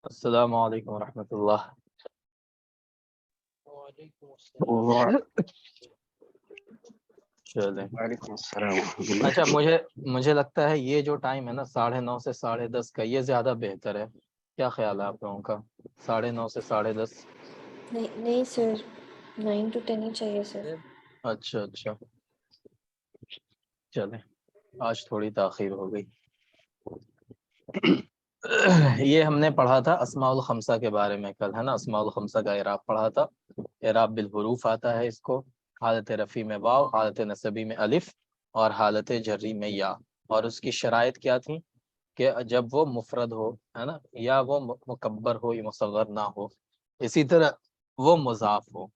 السلام علیکم ورحمۃ اللہ۔ چلیں وعلیکم السلام ورحمۃ اللہ۔ اچھا، مجھے لگتا ہے یہ جو ٹائم ہے نا 9:30 سے 10:30 کا، یہ زیادہ بہتر ہے۔ کیا خیال ہے آپ لوگوں کا؟ 9:30 سے 10:30؟ نہیں سر، 9 to 10 ہی چاہیے سر۔ اچھا چلیں، آج تھوڑی تاخیر ہو گئی۔ یہ ہم نے پڑھا تھا اسماء الخمسہ کے بارے میں کل، ہے نا؟ اسماء الخمسہ کا اعراب پڑھا تھا۔ اعراب بالحروف آتا ہے اس کو، حالت رفع میں واو، حالت نصبی میں الف، اور حالت جری میں یا۔ اور اس کی شرائط کیا تھی کہ جب وہ مفرد ہو، ہے نا، یا وہ مکبر ہو یا مصغر نہ ہو، اسی طرح وہ مضاف ہو،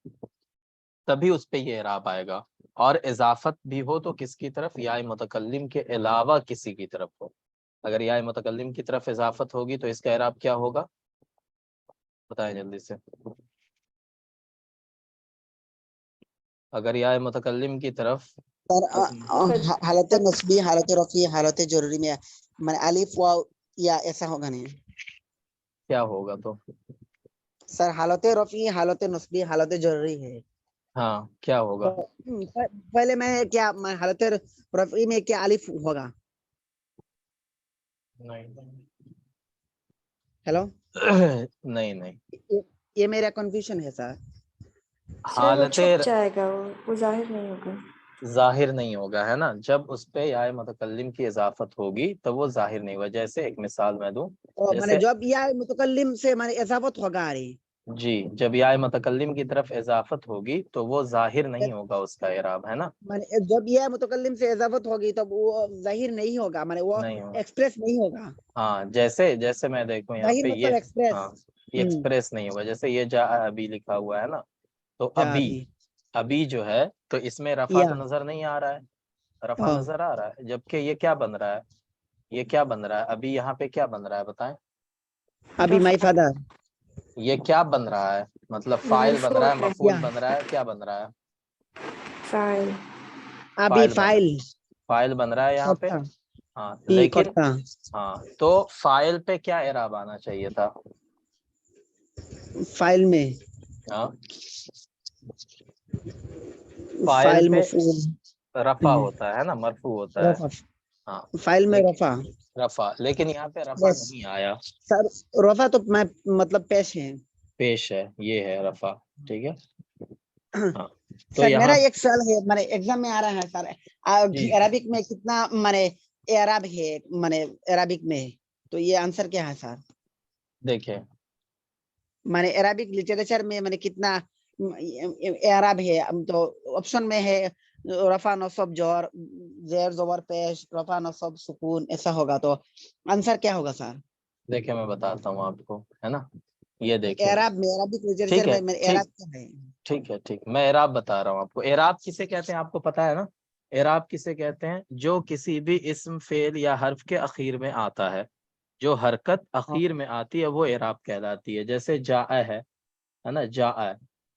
تبھی اس پہ یہ اعراب آئے گا۔ اور اضافت بھی ہو تو کس کی طرف؟ یا متکلم کے علاوہ کسی کی طرف ہو۔ اگر یا متکلم کی طرف اضافت ہوگی تو اس کا اعراب کیا ہوگا؟ بتائیں جلدی سے۔ اگر یا متکلم کی طرف حالت نصبی، حالت رفیع، حالت ضروری میں الف واو یا ایسا ہوگا نہیں کیا ہوگا تو؟ سر؟ حالت رفیع، حالت نصبی، حالت ضروری ہے۔ ہاں، کیا ہوگا؟ پہلے میں کیا حالت رفیع میں کیا الف ہوگا؟ ہیلو، نہیں، یہ میرا کنفیوژن ہے سر۔ سر وہ حالت چھپ جائے گا، وہ ظاہر نہیں ہوگا۔ ظاہر نہیں ہوگا، ہے نا؟ جب اس پہ یا متکلم کی اضافت ہوگی تو وہ ظاہر نہیں ہوگا۔ جیسے ایک مثال میں دوں، جیسے جب یا متکلم سے اضافت ہوگا رہی، جی، جب یا متکلم کی طرف اضافت ہوگی تو وہ ظاہر نہیں ہوگا اس کا اعراب، ہے نا؟ جب یا متکلم سے اضافت ہوگی تب وہ ظاہر نہیں ہوگا، وہ نہیں ہوگا، ایکسپریس نہیں ہوگا۔ ہاں، جیسے میں دیکھوں یہاں ظاہر پہ مطلب یہ، ایکسپریس۔ ہاں، یہ ایکسپریس نہیں ہوگا۔ جیسے یہ جا ابھی لکھا ہوا ہے نا، تو ابھی جو ہے تو اس میں رفع تو نظر نہیں آ رہا ہے، رفع نظر آ رہا ہے، جبکہ یہ کیا بن رہا ہے؟ یہ کیا بن رہا ہے ابھی؟ یہاں پہ کیا بن رہا ہے بتائیں؟ ابھی مائی فادر، یہ کیا بن رہا ہے؟ مطلب فاعل بن رہا ہے، مفعول بن رہا ہے، کیا بن رہا ہے؟ فاعل۔ ابھی فاعل بن رہا ہے یہاں پہ، ہاں، لیکن ہاں، تو فاعل پہ کیا اعراب آنا چاہیے تھا؟ فائل میں ہاں، فاعل پہ رفع ہوتا ہے نا، مرفوع ہوتا ہے، ہاں، فائل میں رفع، لیکن یہاں پہ رفع نہیں آیا۔ سر رفع تو میں مطلب پیش ہے، یہ ہے رفع، ٹھیک ہے؟ ہاں، تو سر میرا یہاں ایک سوال ہے، ایگزام میں آ رہا ہے سر، عربک میں کتنا اعراب ہے عربک میں؟ تو یہ آنسر کیا ہے سر؟ دیکھیں، عربک لٹریچر میں کتنا اعراب ہے؟ تو آپشن میں ہے رفع نصب جر، زیر زبر پیش، رفع نصب سکون، ایسا ہوگا تو آنسر کیا ہوگا سر؟ دیکھیں میں بتاتا ہوں آپ کو، ہے نا؟ یہ دیکھیں، اعراب میں عربک لٹریچر میں اعراب کیا ہے؟ ٹھیک، میں اعراب بتا رہا ہوں آپ کو۔ اعراب کسے کہتے ہیں آپ کو پتا ہے نا؟ اعراب کسے کہتے ہیں؟ جو کسی بھی اسم، فعل یا حرف کے اخیر میں آتا ہے، جو حرکت اخیر میں آتی ہے وہ اعراب کہلاتی ہے۔ جیسے جاء ہے نا، جاء،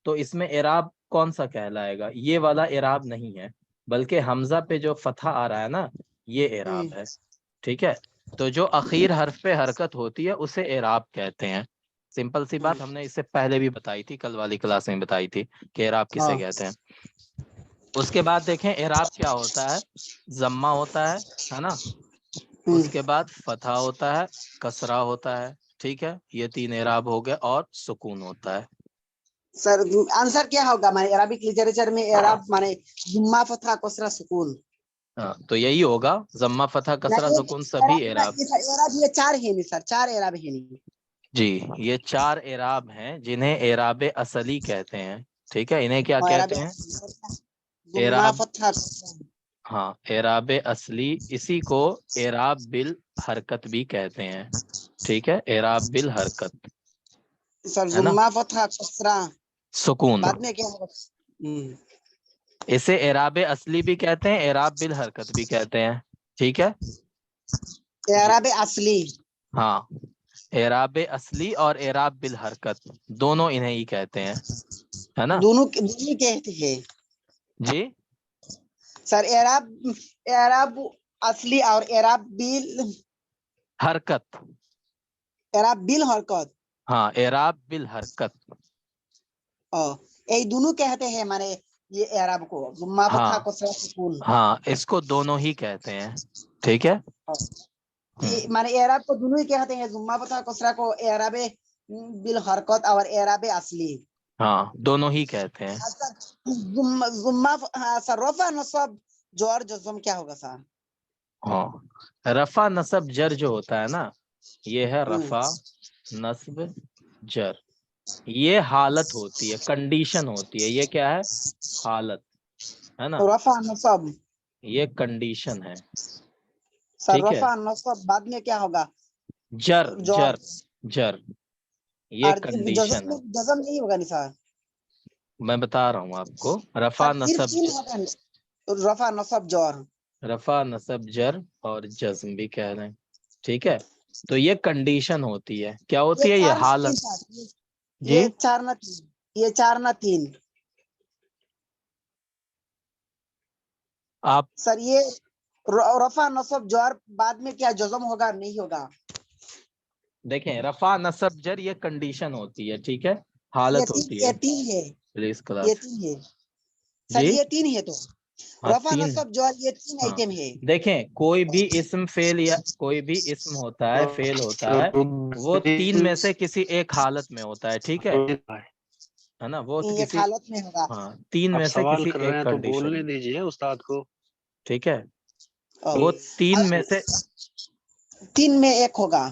تو اس میں اعراب کون سا کہلائے گا؟ یہ والا اعراب نہیں ہے، بلکہ حمزہ پہ جو فتح آ رہا ہے نا، یہ اعراب ہے، ٹھیک ہے؟ تو جو اخیر حرف پہ حرکت ہوتی ہے اسے اعراب کہتے ہیں۔ سمپل سی بات، ہم نے اس سے پہلے بھی بتائی تھی، کل والی کلاس میں بتائی تھی کہ اعراب کسے کہتے ہیں۔ اس کے بعد دیکھیں اعراب کیا ہوتا ہے۔ ضمہ ہوتا ہے نا؟ اس کے بعد فتحہ ہوتا ہے، کسرہ ہوتا ہے، ٹھیک ہے؟ یہ 3 اعراب ہو گئے، اور سکون ہوتا ہے۔ سر آنسر کیا ہوگا عربک لٹریچر میں اعراب ضمہ فتحہ کسرہ سکون؟ ہاں، تو یہی ہوگا، ضمہ فتح کسرہ سکون سبھی اعراب۔ اعراب یہ 4 ہے نہیں سر، 4 اعراب ہے نہیں؟ جی، یہ 4 اعراب ہیں جنہیں اعراب اصلی کہتے ہیں، ٹھیک ہے؟ انہیں کیا کہتے ہیں؟ ضمہ فتحہ، ہاں، اعراب اصلی، اسی کو اعراب بالحرکت بھی کہتے ہیں، ٹھیک ہے؟ اعراب بالحرکت، سر ہے نا؟ ضمہ فتحہ کسرہ سکون، بعد میں کیا ہوگا؟ اسے اعراب اصلی بھی کہتے ہیں، اعراب بالحرکت بھی کہتے ہیں، ٹھیک ہے؟ اعراب اصلی، ہاں، اعراب اصلی اور اعراب بالحرکت دونوں انہیں ہی کہتے ہیں، ہے نا؟ دونوں کہتے ہیں جی سر، اعراب اصلی اور اعراب حرکت، اعراب بالحرکت، हाँ, एराब बिल हरकत। ये दोनों कहते हैं माने ये एराब को जुम्मा फतहा हाँ कसरा सुकून। हाँ, इसको दोनों ही कहते हैं, ठीक है। ये माने एराब को दोनों ही कहते हैं, जुम्मा फतहा कसरा को एराबे बिल हरकत और एराबे असली। हाँ, दोनों ही कहते हैं। अच्छा, जुम्मा सर रफा नसब जोर जज्म क्या होगा सर? हाँ, रफा नसब जर जो होता है ना, ये है रफा नस्ब जर। ये हालत होती है, कंडीशन होती है। ये क्या है? हालत, है ना। रफा नसब ये कंडीशन है, सर, ठीक है। रफा नसब बाद में क्या होगा? जर जोर। जर जर, ये और कंडीशन है। जज्म नहीं होगा निसार? मैं बता रहा हूँ आपको, रफा सर सिर्फ नसब तीन होता है, रफा नसब जोर। रफा नसब जर और जज्म भी कह रहे हैं, ठीक है। तो ये कंडीशन होती है, क्या होती ये है? ये चार ना तीन हालत। सर, जी, ये चार ना तीन, ये चार ना तीन आप सर। ये रफा नसब जोर बाद में क्या जज्म होगा नहीं होगा? देखें, रफा नसब जर ये कंडीशन होती है, ठीक है, ये हालत तीन, होती ये है। तीन है, प्लीज ये क्लास। तीन है सर, जी, ये तीन है तो हाँ रफा तीन। नसब जोर ये तीन हाँ, आइटम है। देखें, कोई भी इस्म फेल या कोई भी इस्म होता है, फेल होता है, वो तीन में से किसी एक हालत में होता है, ठीक है ना। वो तो एक किसी, हालत में होगा। हाँ, तीन आप में से सवाल किसी कर रहे एक हैं तो कंडीशन बोलने में, दीजिए उस्ताद को। ठीक है। और वो तीन में से, तीन में एक होगा।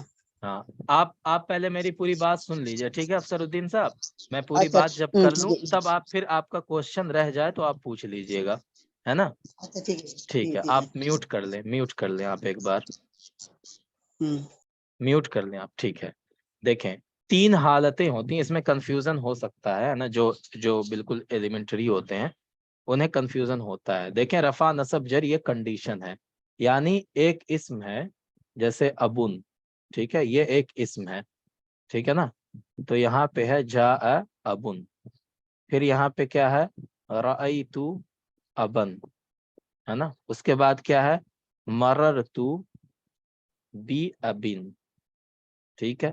हाँ, आप पहले मेरी पूरी बात सुन लीजिए, ठीक है अफसरुद्दीन साहब। मैं पूरी अच्छा बात जब कर ठीक लूं, है, तब आप फिर आपका क्वेश्चन रह जाए तो आप पूछ लीजिएगा, है ना। अच्छा ठीक है, ठीक है, ठीक है। आप म्यूट कर लें, म्यूट कर लें आप एक बार, हम्म, म्यूट कर लें आप, ठीक है। देखें, तीन हालतें होती हैं, इसमें कंफ्यूजन हो सकता है ना, जो जो बिल्कुल एलिमेंट्री होते हैं उन्हें कंफ्यूजन होता है। देखें, रफा नसब जर ये कंडीशन है, यानी एक इस्म है, जैसे अबुन, ठीक है, ये एक इस्म है, ठीक है ना। तो यहाँ पे है जा अबुन, फिर यहाँ पे क्या है? रअयतु अबन, है ना। उसके बाद क्या है? मररतु बी अबिन, ठीक है।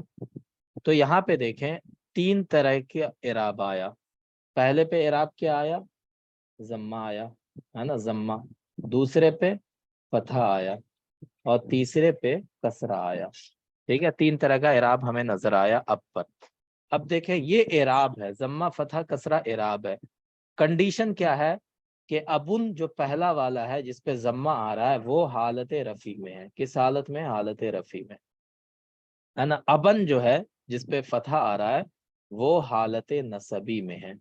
तो यहाँ पे देखें, तीन तरह के इराब आया। पहले पे इराब क्या आया? जम्मा आया, है ना, जम्मा। दूसरे पे फतहा आया, और तीसरे पे कसरा आया, ठीक है। तीन तरह का इराब हमें नजर आया अब पर। अब देखें, ये इराब है, जम्मा फतहा कसरा इराब है। कंडीशन क्या है? कि अबुन जो पहला वाला है जिसपे जम्मा आ रहा है, वो हालत रफी में है। किस हालत में? हालत रफी में, है ना। अबन जो है जिसपे फतहा आ रहा है, वो हालत नसबी में है,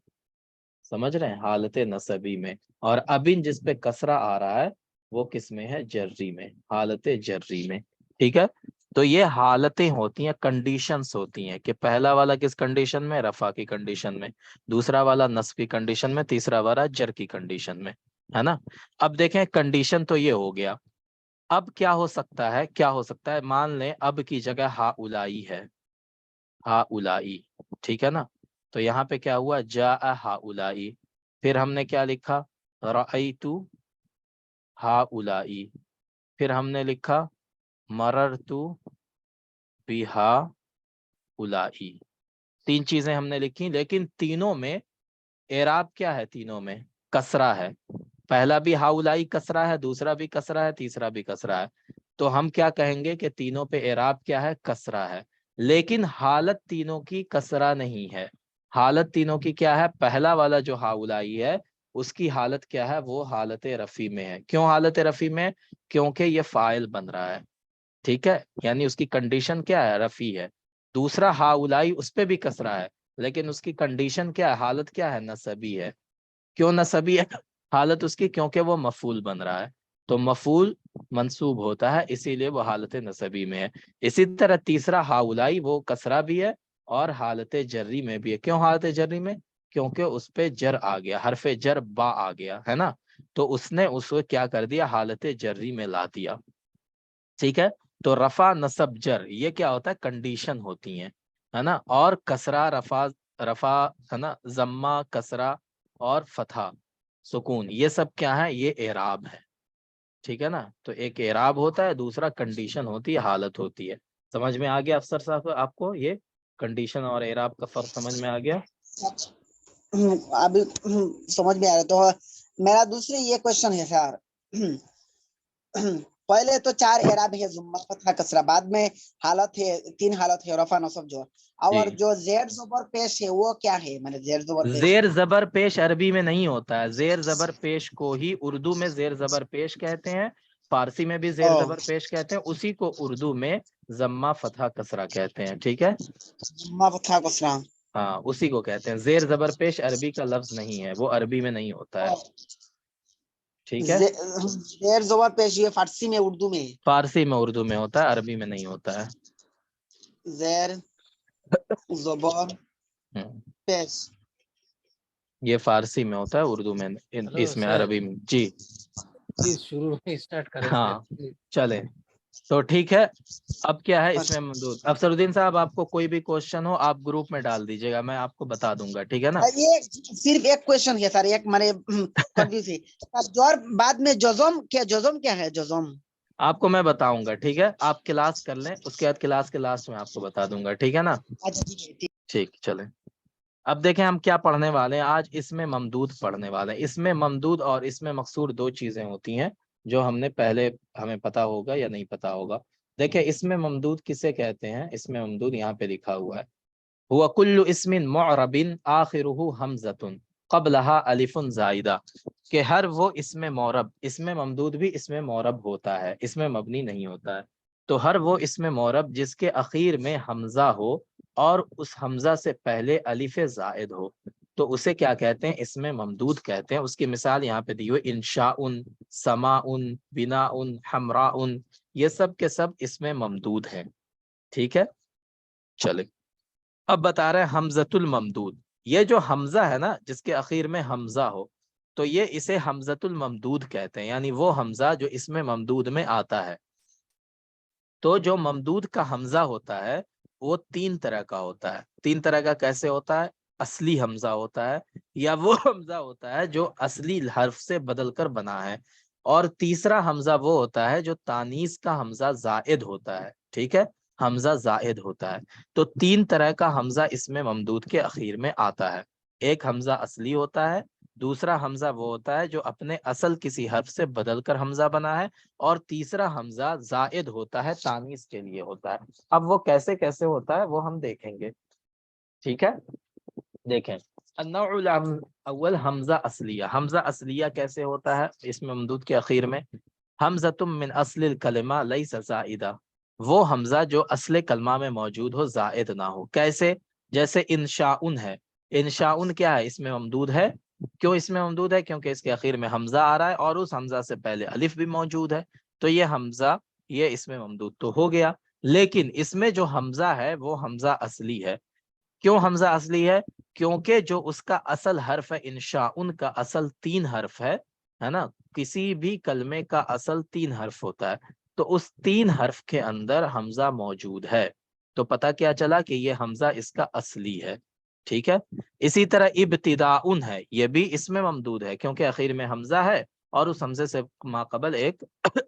समझ रहे हैं, हालत नसबी में। और अबिन जिसपे कसरा आ रहा है, वो किस में है? जर्री में, हालत जर्री में, ठीक है। तो ये हालतें होती हैं, कंडीशंस होती हैं, कि पहला वाला किस कंडीशन में? रफा की कंडीशन में, दूसरा वाला नस्ब की कंडीशन में, तीसरा वाला जर की कंडीशन में, है ना। अब देखें, कंडीशन तो ये हो गया। अब क्या हो सकता है? क्या हो सकता है? मान लें अब की जगह हा उलाई है, हा उलाई, ठीक है ना। तो यहाँ पे क्या हुआ? जा हा उलाई। फिर हमने क्या लिखा? रअयतु हा उलाई। फिर हमने लिखा मररतु बिहा उलाई। तीन चीजें हमने लिखी, लेकिन तीनों में एराब क्या है? तीनों में कसरा है। पहला भी हाउलाई कसरा है, दूसरा भी कसरा है, तीसरा भी कसरा है। तो हम क्या कहेंगे कि तीनों पे एराब क्या है? कसरा है। लेकिन हालत तीनों की कसरा नहीं है। हालत तीनों की क्या है? पहला वाला जो हाउलाई है, उसकी हालत क्या है? वो हालत रफी में है। क्यों हालत रफी में? क्योंकि ये फाइल बन रहा है, ठीक है। यानी उसकी कंडीशन क्या है? रफी है। दूसरा हाउलाई, उस पे भी कसरा है, लेकिन उसकी कंडीशन क्या है? हालत क्या है? नसबी है। क्यों नसबी है हालत उसकी? क्योंकि वो मफूल बन रहा है। तो मफूल मंसूब होता है, इसीलिए वो हालत नसबी में है। इसी तरह तीसरा हाउलाई, वो कसरा भी है और हालत जर्री में भी है। क्यों हालत जर्री में? क्योंकि उस पे जर आ गया, हरफे जर बा आ गया, है ना। तो उसने उसको क्या कर दिया? हालत जर्री में ला दिया, ठीक है। तो रफा नसब जर ये क्या होता है? कंडीशन होती है ना। और कसरा रफा, रफा, है ना, जम्मा कसरा और फतहा सुकून, ये सब क्या है? ये एराब है, ठीक है ना। तो एक एराब होता है, दूसरा कंडीशन होती है, हालत होती है। समझ में आ गया अफसर साहब आपको ये? कंडीशन और एराब का फर्क समझ में आ गया? अभी समझ में आ रहा है। तो मेरा दूसरी ये क्वेश्चन है सर, पहले तो 4 एराब है, जुम्मा फतहा कसरा, बाद में हालत है, 3 हालत है, रफा नसब जोर, और जी। जो जेर जबर पेश है वो क्या है? मैंने जेर जबर पेश, जेर जबर पेश अरबी में नहीं होता है, जेर जबर पेश को ही उर्दू में जेर जबर पेश कहते हैं, फारसी में भी जेर ओ जबर पेश कहते हैं, उसी को उर्दू में जम्मा फतहा कसरा कहते हैं। ठीक है, जुम्मा फतहा कसरा। हाँ उसी को कहते हैं। जेर जबर पेश अरबी का लफ्ज नहीं है, वो अरबी में नहीं होता है। ठीक है, जेर जबर पेश ये फारसी में, उर्दू में फारसी में उर्दू में होता है, अरबी में नहीं होता है। जेर जबर हम्म, पेश। ये फारसी में होता है, उर्दू में इसमें अरबी में। जी प्लीज शुरू में स्टार्ट करें हाँ सर। चले, तो ठीक है। अब क्या है इसमें ममदूद? अफसरुद्दीन साहब, आपको कोई भी क्वेश्चन हो आप ग्रुप में डाल दीजिएगा, मैं आपको बता दूंगा। ठीक है ना? ये सिर्फ एक क्वेश्चन है सर, एक मैंने कंफ्यूज है जोर, बाद में जजम क्या, जजम क्या है? जजम आपको मैं बताऊंगा। ठीक है, आप क्लास कर लें, उसके बाद क्लास के लास्ट में आपको बता दूंगा। ठीक है ना? अच्छा ठीक है, ठीक। ठीक, चलें। अब देखें हम क्या पढ़ने वाले हैं आज। इसमें ममदूद पढ़ने वाले हैं। इसमें ममदूद और इसमें मकसूर दो चीजें होती हैं जो हमने पहले, हमें पता होगा या नहीं पता होगा। देखें इसमें ममदूद किसे कहते हैं। इसमें ममदूद यहाँ पे लिखा हुआ है, हुआ कुल्लु इस्मिन मुअरबिन आखिरुहु हमज़तुन क़ब्लहा अलिफुन ज़ाइदा, कि हर वो इसमें मौरब, इसमें ममदूद भी इसमें मौरब होता है, इसमें मबनी नहीं होता है। तो हर वो इसमें मौरब जिसके अखीर में हमजा हो और उस हमजा से पहले अलिफ ज़ाइद हो, तो उसे क्या कहते हैं? इसमें ममदूद कहते हैं। उसकी मिसाल यहाँ पे दी हुई, इंशाउन, समाउन, बिनाउन, हमराउन, ये सब के सब इसमें ममदूद हैं। ठीक है, चले। अब बता रहे हैं हमजतुल ममदूद, ये जो हमजा है ना जिसके आखिर में हमजा हो, तो ये इसे हमजतुल ममदूद कहते हैं, यानी वो हमजा जो इसमें ममदूद में आता है। तो जो ममदूद का हमजा होता है वो 3 तरह का होता है। 3 तरह का कैसे होता है? असली हमजा होता है, या वो हमजा होता है जो असली हर्फ से बदल कर बना है, और तीसरा हमजा वो होता है जो तानीस का हमजा जायद होता है। ठीक है, हमजा जायद होता है। तो 3 तरह का हमजा इसमें ममदूद के अखीर में आता है। एक हमजा असली होता है, दूसरा हमजा वो होता है जो अपने असल किसी हर्फ से बदल कर हमजा बना है, और तीसरा हमजा जायद होता है, तानीस के लिए होता है। अब वो कैसे कैसे होता है वो हम देखेंगे। ठीक है, देखें। अन्नौउल अव्वल हमजा असलिया। हमजा असलिया कैसे होता है इसमें ममदूद के अखीर में? हमज़तुम मिन अस्लिल कलिमा लैसा ज़ाइदा, वो हमजा जो असले कलमा में मौजूद हो, जायद ना हो। कैसे? जैसे इंशाउन है, इंशाउन क्या है? इसमें ममदूद है। क्यों इसमें ममदूद है? क्योंकि इसके आखिर में हमजा आ रहा है और उस हमजा से पहले अलिफ भी मौजूद है, तो ये हमजा, ये इसमें ममदूद तो हो गया। लेकिन इसमें जो हमजा है वो हमजा असली है। क्यों हमजा असली है? क्योंकि जो उसका असल हर्फ है, इंशाउन का असल 3 हर्फ है ना? किसी भी कलमे का असल 3 हर्फ होता है, तो उस 3 हर्फ के अंदर हमजा मौजूद है। तो पता क्या चला कि ये हमजा इसका असली है। ठीक है, इसी तरह इब्तिदाउन है, ये भी इसमें ममदूद है क्योंकि आखिर में हमजा है और उस हमजे से माकबल एक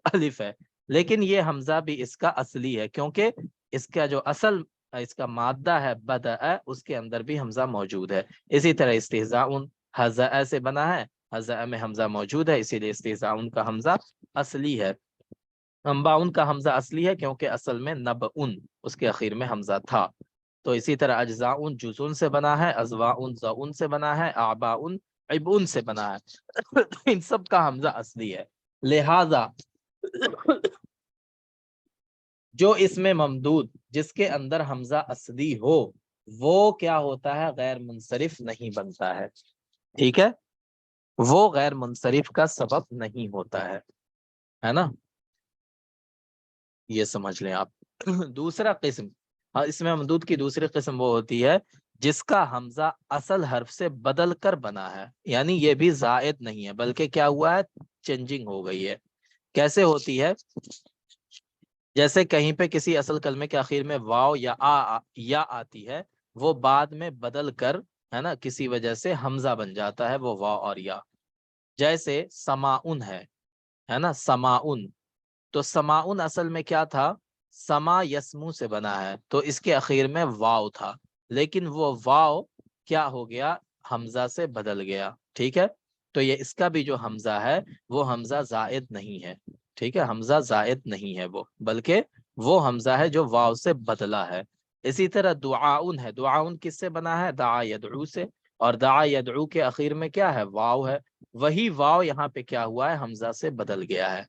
अलिफ है। लेकिन ये हमजा भी इसका असली है क्योंकि इसका जो असल, इसका मादा है बदा, उसके अंदर भी हमजा मौजूद है। इसी तरह इस्तिहज़ाउन हज़ा से बना है, हज़ा में हमजा मौजूद है, इसीलिए इस्तिहज़ाउन का हमजा असली है। अम्बाउन का हमजा असली है क्योंकि असल में नबउन उसके आखिर में हमजा था। तो इसी तरह अजजाउन जुजुन से बना है, अजवाउन ज़उन से बना है, आबाउन इबुन से बना है। तो इन सब का हमजा असली है। लिहाजा जो इसमें ममदूद जिसके अंदर हमजा असली हो वो क्या होता है? गैर मुंसरिफ नहीं बनता है। ठीक है, वो गैर मुंसरिफ का सबब नहीं होता है ना? ये समझ लें आप। दूसरा किस्म, हाँ, इसमें ममदूद की दूसरी किस्म वो होती है जिसका हमजा असल हर्फ से बदल कर बना है, यानी ये भी जायद नहीं है बल्कि क्या हुआ है? चेंजिंग हो गई है। कैसे होती है? जैसे कहीं पे किसी असल कलमे के आखिर में वाव या आती है, वो बाद में बदल कर, है ना, किसी वजह से हमजा बन जाता है वो वाव और या। जैसे समाउन है ना, समाउन। तो समाउन असल में क्या था? समा यस्मू से बना है, तो इसके आखिर में वाव था, लेकिन वो वाव क्या हो गया, हमजा से बदल गया। ठीक है, तो ये इसका भी जो हमजा है वो हमजा जायद नहीं है। ठीक है, हमजा जायद नहीं है वो, बल्कि वो हमजा है जो वाव से बदला है। इसी तरह दुआउन है, दुआउन किससे बना है, दा यदउ से, और दा यदउ के आखिर में क्या है, वाव है। वही वाव यहाँ पे क्या हुआ है, हमजा से बदल गया है।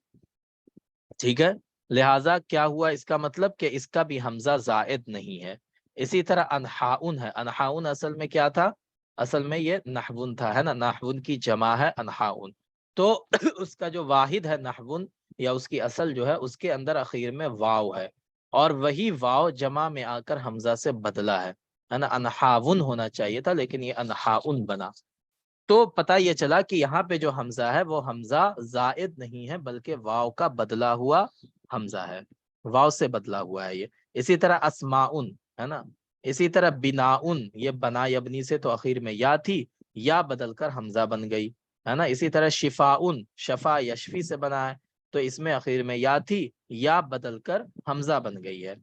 ठीक है, लिहाजा क्या हुआ, इसका मतलब कि इसका भी हमजा जायद नहीं है। इसी तरह अनहाउन है, अनहाउन असल में क्या था, असल में ये नहवुन था, है ना, नहवुन की जमा है अनहाउन। तो उसका जो वाहिद है नहवुन, या उसकी असल जो है, उसके अंदर आखिर में वाव है, और वही वाव जमा में आकर हमजा से बदला है ना, अनहाउन होना चाहिए था लेकिन ये अनहाउन बना। तो पता ये चला कि यहाँ पे जो हमजा है वो हमजा जायद नहीं है, बल्कि वाव का बदला हुआ हमजा है, वाव से बदला हुआ है ये। इसी तरह अस्माउन है ना, इसी तरह बिनाउन, ये बना यबनी से तो आखिर में या थी, या बदलकर हमजा बन गई, है ना। इसी तरह शिफाउन, शफा यशफी से बना है, तो इसमें आखिर में या थी, या बदलकर हमजा बन गई है।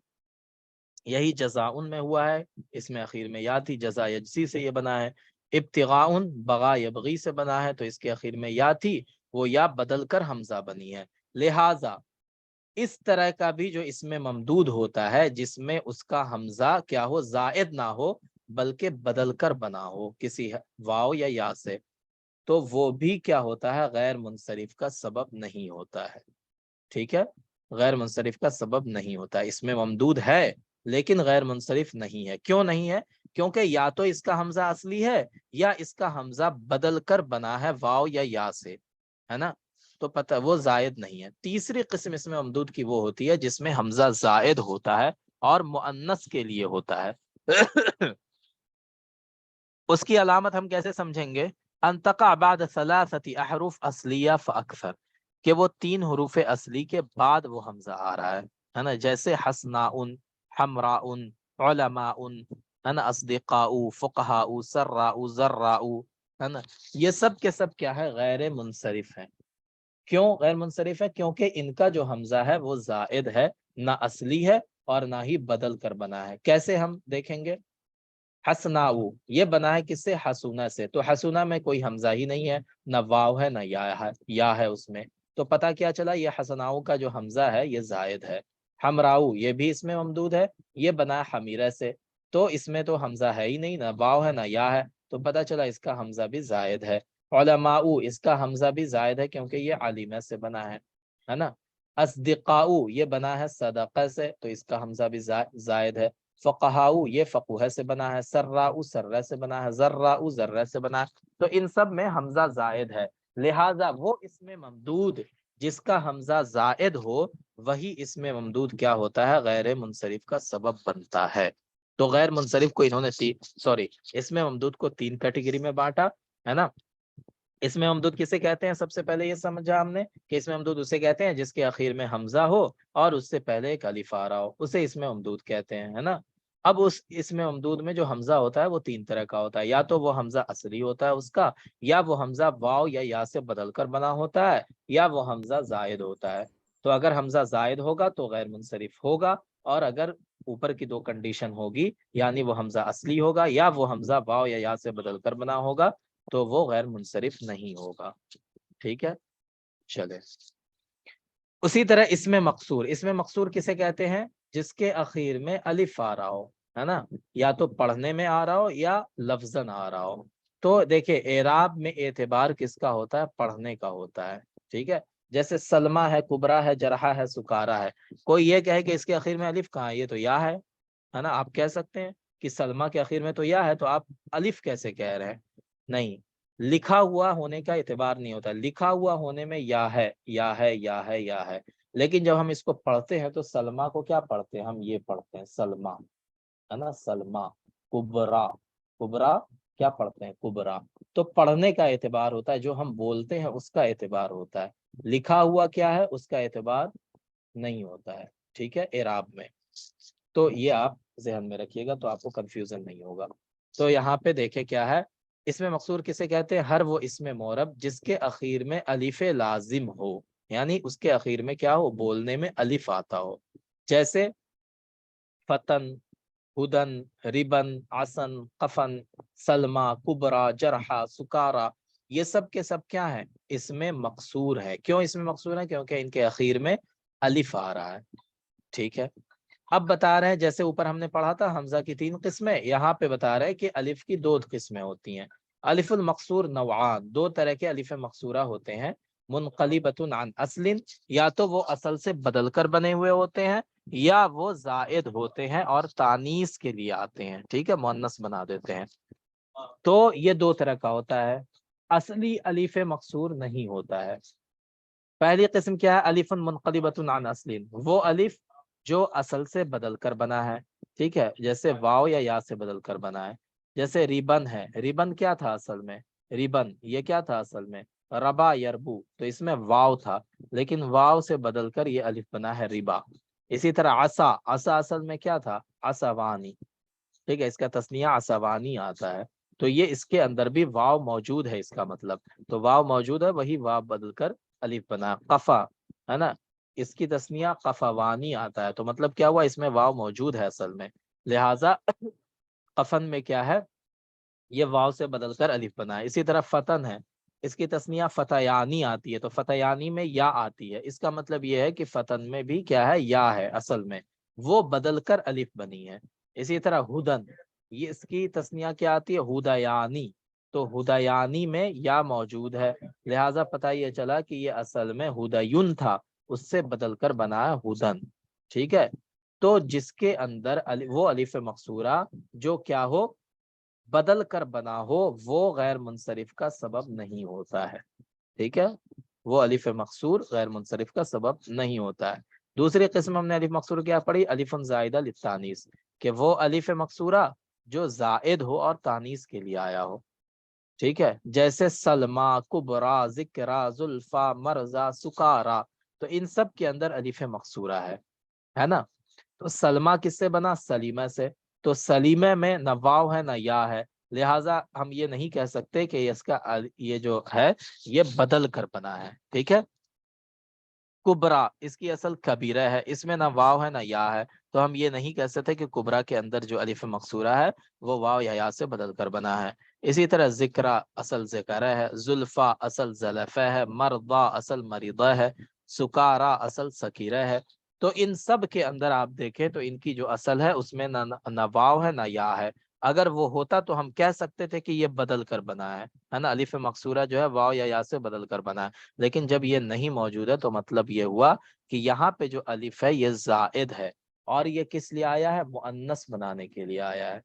यही जज़ाउन में हुआ है, इसमें आखिर में या थी, जज़ा यजसी से ये बना है। इब्तिगाउन, बगा यबगी से बना है, तो इसके आखिर में या थी, वो या बदलकर हमजा बनी है। लिहाजा इस तरह का भी जो इसमें ममदूद होता है, जिसमें उसका हमजा क्या हो, जायद ना हो, बल्कि बदलकर बना हो किसी वाव या या से, तो वो भी क्या होता है, गैर मुनसरिफ का सबब नहीं होता है। ठीक है, गैर मुनसरिफ का सबब नहीं होता है। इसमें ममदूद है लेकिन गैर मुनसरिफ नहीं है। क्यों नहीं है, क्योंकि या तो इसका हमजा असली है, या इसका हमजा बदल कर बना है वाव या या से, है ना, तो पता वो जायद नहीं है। तीसरी किस्म इसमें ममदूद की वो होती है जिसमें हमजा जायद होता है और मुअन्नस के लिए होता है। उसकी अलामत हम कैसे समझेंगे, अंतका बाद सलासती अहरूफ असलिया फअक्सर, कि वो 3 हरूफ असली के बाद वो हमजा आ रहा है ना, जैसे हसनाउन, हमराउन, उलमाउन, है ना, अस्दिकाउ, फुकहाउ, सर्राउ, जर्राउ, है ना, ये सब के सब क्या है, गैर मुनसरिफ है। क्यों गैर मुनसरिफ है, क्योंकि इनका जो हमजा है वो जायद है, ना असली है और ना ही बदल कर बना है। कैसे हम देखेंगे, हसनाऊ ये बना है किससे, हसूना से, तो हसूना में कोई हमजा ही नहीं है, ना वाव है ना या है उसमें, तो पता क्या चला, ये हसनाऊ का जो हमजा है ये जायद है। हमराऊ ये भी इसमें ममदूद है, ये बना है हमीरा से, तो इसमें तो हमजा है ही नहीं, ना वाव है ना या है, तो पता चला इसका हमजा भी जायद है। उलमाऊ इसका हमजा भी जायद है क्योंकि ये आलिमा से बना है ना। अस्दिकाऊ ये बना है सदका से, तो इसका हमजा भी जायद है। फ़क़हाउ ये फ़क़ुह से बना है, सर्राउ सर्रा से बना है, ज़र्राउ ज़र्रा से बना है, तो इन सब में हमजा जायद है। लिहाजा वो इसमें ममदूद जिसका हमजा जायद हो, वही इसमें ममदूद क्या होता है, गैर मुनसरिफ का सबब बनता है। तो गैर मुनसरिफ को इन्होंने इसमें ममदूद को 3 कैटेगरी में बांटा, है ना। इसमें ममदूद किसे कहते हैं, सबसे पहले ये समझा हमने कि इसमें ममदूद उसे कहते हैं जिसके आखिर में हमजा हो और उससे पहले एक अलिफ आ रहा हो, उसे इसमें ममदूद कहते हैं, है ना। अब उस इसमें ममदूद में जो हमजा होता है वो 3 तरह का होता है, या तो वो हमजा असली होता है उसका, या वो हमजा वाव या से बदल कर बना होता है, या वो हमजा जायद होता है। तो अगर हमजा जायद होगा तो गैर मुनसरिफ होगा, और अगर ऊपर की 2 कंडीशन होगी, यानी वो हमजा असली होगा या वो हमजा वाव या से बदल कर बना होगा, तो वो गैर मुनसरिफ नहीं होगा। ठीक है, चले। उसी तरह इसमें मकसूर किसे कहते हैं, जिसके आखिर में अलिफ आ रहा हो, है ना, या तो पढ़ने में आ रहा हो या लफ्जन आ रहा हो। तो देखिए एराब में एतबार किसका होता है, पढ़ने का होता है। ठीक है, जैसे सलमा है, कुबरा है, जरहा है, सुकारा है। कोई ये कहे कि इसके आखिर में अलिफ कहाँ है, ये तो या है ना, आप कह सकते हैं कि सलमा के आखिर में तो या है, तो आप अलिफ कैसे कह रहे हैं। नहीं, लिखा हुआ होने का एतबार नहीं होता, लिखा हुआ होने में या है या है या है या है, लेकिन जब हम इसको पढ़ते हैं तो सलमा को क्या पढ़ते हैं, हम ये पढ़ते हैं सलमा, है ना, सलमा। कुबरा, कुबरा क्या पढ़ते हैं, कुबरा। तो पढ़ने का एतबार होता है, जो हम बोलते हैं उसका एतबार होता है, लिखा हुआ क्या है उसका एतबार नहीं होता है। ठीक है, एराब में, तो ये आप ज़हन में रखिएगा तो आपको कंफ्यूजन नहीं होगा। तो यहाँ पे देखे क्या है, इसमें मकसूर किसे कहते हैं, हर वो इसमें मोरब जिसके आखिर में अलिफ लाजिम हो, यानी उसके आखिर में क्या हो, बोलने में अलिफ आता हो। जैसे फतन, हुदन, रिबन, आसन, कफन, सलमा, कुबरा, जरहा, सुकारा, ये सब के सब क्या है, इसमें मकसूर है। क्यों इसमें मकसूर है? क्योंकि इनके आखिर में अलिफ आ रहा है। ठीक है, अब बता रहे हैं, जैसे ऊपर हमने पढ़ा था हमजा की 3 किस्में, यहाँ पे बता रहे हैं कि अलिफ की 2 किस्में होती हैं। अलिफुल मकसूर नौआन, 2 तरह के अलिफ मकसूरा होते हैं। मुनक़लिबतुन अन असलिन, या तो वो असल से बदल कर बने हुए होते हैं, या वो जायद होते हैं और तानीस के लिए आते हैं। ठीक है, मुअन्नस बना देते हैं। तो ये 2 तरह का होता है। असली अलिफ मकसूर नहीं होता है। पहली किस्म क्या है, अलिफुन मुनक़लिबतुन अन असलिन, वो अलिफ जो असल से बदल कर बना है। ठीक है, जैसे वाव या से बदल कर बना है। जैसे रिबन है, रिबन क्या था असल में, रिबन ये क्या था असल में, रबा यरबू, तो इसमें वाव था, लेकिन वाव से बदल कर ये अलिफ बना है रिबा। इसी तरह आसा, आसा असल में क्या था, आसावानी। ठीक है, इसका तस्निया आसावानी आता है। तो ये इसके अंदर भी वाव मौजूद है, इसका मतलब तो वाव मौजूद है, वही वाव बदल कर अलिफ बना। कफा है ना, इसकी तस्निया कफावानी आता है, तो मतलब क्या हुआ, इसमें वाव मौजूद है असल में, लिहाजा कफन में क्या है, ये वाव से बदलकर अलिफ बना है। इसी तरह फतन है, इसकी तस्निया फतयानी आती है, तो फतयानी में या आती है, इसका मतलब ये है कि फतन में भी क्या है, या है असल में, वो बदलकर अलिफ बनी है। इसी तरह हुदन, ये इसकी तस्निया क्या आती है, हुदयानी, तो हुदयानी में या मौजूद है, लिहाजा पता ये चला कि ये असल में हुदयुन था, उससे बदलकर बना है हुदन। ठीक है, तो जिसके अंदर वो अलिफ मकसूरा जो क्या हो, बदल कर बना हो, वो गैर मुनसरिफ का सबब नहीं होता है। ठीक है, वो अलिफ मकसूर गैर मुनसरिफ का सबब नहीं होता है। दूसरी किस्म हमने अलिफ मकसूर क्या पढ़ी, अलिफुन ज़ाइदा लित्तानीस, कि वो अलिफ मकसूरा जो जायद हो और तानीस के लिए आया हो। ठीक है, जैसे सलमा, कुबरा, जिक्रा, जुल्फा, मरजा, सुकारा, तो इन सब के अंदर अलिफ मकसूरा है ना। तो सलमा किससे बना, सलीमा से, तो सलीमा में न वाव है न या है, लिहाजा हम ये नहीं कह सकते कि इसका ये जो है ये बदल कर बना है। ठीक है, कुबरा, इसकी असल कबीरा है, इसमें ना वाव है ना या है, तो हम ये नहीं कह सकते कि कुबरा के अंदर जो अलिफ मकसूरा है वो वाव या से बदल कर बना है। इसी तरह जिक्रा असल जिक्र है, जुल्फा असल जलफा है, मरदा असल मरीदा है, सुकारा असल सकीरा है। तो इन सब के अंदर आप देखें तो इनकी जो असल है उसमें ना वाव है ना या है। अगर वो होता तो हम कह सकते थे कि ये बदल कर बना है ना, अलिफ मकसूरा जो है वाव या से बदल कर बना है। लेकिन जब ये नहीं मौजूद है तो मतलब ये हुआ कि यहाँ पे जो अलिफ है ये जायद है, और ये किस लिए आया है, मुअन्नस बनाने के लिए आया है।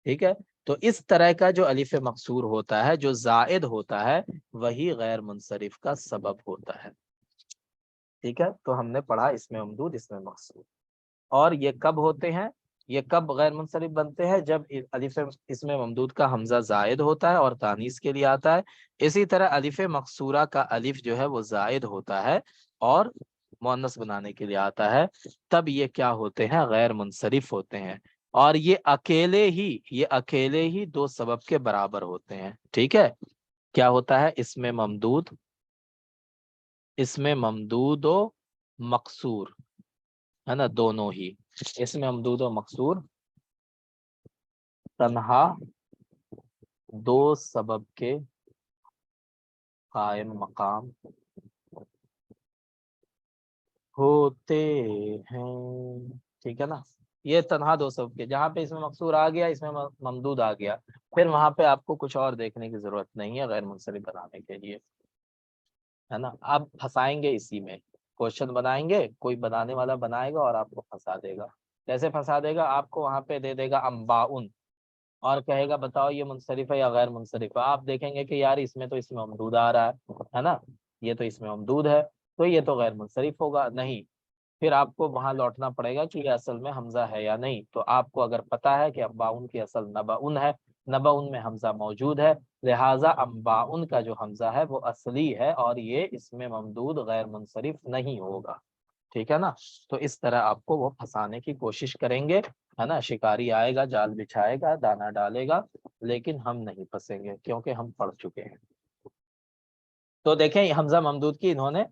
ठीक है, तो इस तरह का जो अलिफ मकसूर होता है जो जायद होता है वही गैर मुनसरिफ का सबब होता है। ठीक है, तो हमने पढ़ा इसमें ममदूद इसमें मकसूर, और ये कब होते हैं, ये कब गैर मुनसरिफ बनते हैं, जब अलिफ इसमें ममदूद का हमजा जायद होता है और तानीस के लिए आता है। इसी तरह अलिफ मकसूरा का अलिफ जो है वो जायद होता है और मुअन्नस बनाने के लिए आता है, तब ये क्या होते हैं, गैर मुनसरिफ होते हैं। और ये अकेले ही 2 सबब के बराबर होते हैं। ठीक है, क्या होता है, इसमें ममदूद व मकसूर, है ना, दोनों ही, इसमें ममदूद व मकसूर तन्हा 2 सबब के कायम मकाम होते हैं। ठीक है ना, ये तन्हा 2 सबब के, जहाँ पे इसमें मकसूर आ गया, इसमें ममदूद आ गया, फिर वहां पे आपको कुछ और देखने की जरूरत नहीं है गैर मुनसरिफ बनाने के लिए, है ना। आप फंसाएंगे इसी में, क्वेश्चन बनाएंगे, कोई बनाने वाला बनाएगा और आपको फंसा देगा। कैसे फंसा देगा, आपको वहां पे दे देगा अम्बाउन और कहेगा बताओ ये मुनसरिफ है या गैर मुनसरिफ है। आप देखेंगे कि यार इसमें तो इसमें ममदूद आ रहा है ना, ये तो इसमें ममदूद है, तो ये तो गैर मुनसरिफ होगा नहीं। फिर आपको वहां लौटना पड़ेगा कि ये असल में हमजा है या नहीं। तो आपको अगर पता है कि अम्बाउन की असल नबाउन है, नबाउन में हमजा मौजूद है, लिहाजा अम्बाउन का जो हमजा है वो असली है और ये इसमें ममदूद गैर मुनसरिफ नहीं होगा। ठीक है ना, तो इस तरह आपको वो फंसाने की कोशिश करेंगे, है ना। शिकारी आएगा, जाल बिछाएगा, दाना डालेगा, लेकिन हम नहीं फंसेंगे क्योंकि हम पढ़ चुके हैं। तो देखें हमजा ममदूद की इन्होंने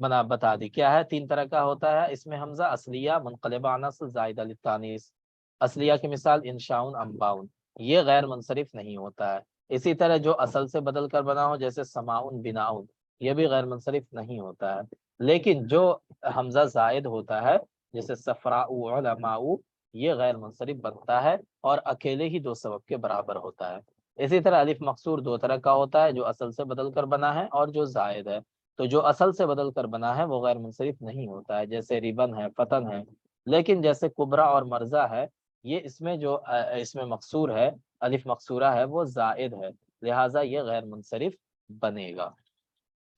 बता दी। क्या है? 3 तरह का होता है इसमें हमजा, असलिया, मुनक़लिबा अनस, ज़ाइदा लित्तानीस। असलिया की मिसाल इंशाउन, अम्बाउन, ये गैर मुनसरिफ नहीं होता है। इसी तरह जो असल से बदल कर बना हो, जैसे समाउन, बिनाउन, ये भी गैर मुनसरिफ नहीं होता है। लेकिन जो हमजा ज़ायद होता है, जैसे सफराउ, उलमाउ, ये गैर मुनसरिफ बनता है और अकेले ही 2 सबब के बराबर होता है। इसी तरह अलिफ मकसूर 2 तरह का होता है, जो असल से बदल कर बना है और जो ज़ायद है। तो जो असल से बदल कर बना है वो गैर मुनसरिफ नहीं होता है, जैसे रिबन है, फतन है। लेकिन जैसे कुबरा और मर्जा है, ये इसमें जो इसमें मकसूर है, अलिफ मकसूरा है, वो ज़ायद है, लिहाजा ये गैर मुनसरिफ बनेगा।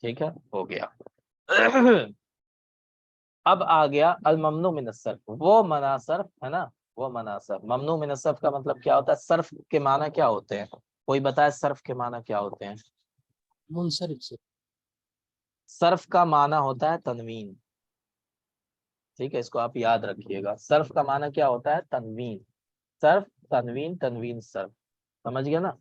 ठीक है, हो गया। अब आ गया अल ममनू मिन सर्फ, वो मना सर्फ है ना, वो मना सर्फ। ममनू मिन सर्फ का मतलब क्या होता है? सर्फ के माना क्या होते हैं? कोई बताए सर्फ के माना क्या होते हैं? मुनसरिफ से। सर्फ का माना होता है तनवीन। ठीक है, इसको आप याद रखिएगा। सर्फ का माना क्या होता है? तनवीन। सर्फ, तनवीन, तनवीन, सर्फ। समझ गया ना?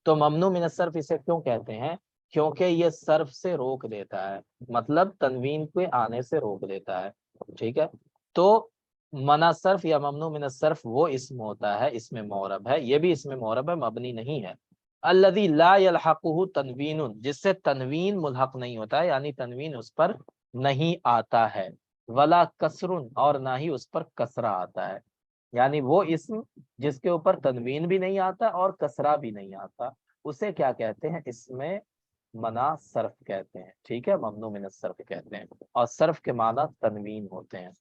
तो ममनू मिन सर्फ इसे क्यों कहते हैं? क्योंकि ये सर्फ से रोक देता है, मतलब तनवीन के आने से रोक देता है। ठीक है, तो मना सर्फ या ममनू मिन सर्फ वो इस्म होता है, इसमें मोरब है, ये भी इसमें मोरब है, मबनी नहीं है। अल्लज़ी ला यल्हक़ुहु तनवीनुन, जिससे तनवीन मुल्हक नहीं होता है, यानी तनवीन उस पर नहीं आता है। वला कसरुन, और ना ही उस पर कसरा आता है। यानी वो इस्म जिसके ऊपर तनवीन भी नहीं आता और कसरा भी नहीं आता, उसे क्या कहते हैं? इसमें मना सर्फ कहते हैं। ठीक है, ममनू मिन सर्फ कहते हैं, और सर्फ के माना तनवीन होते हैं।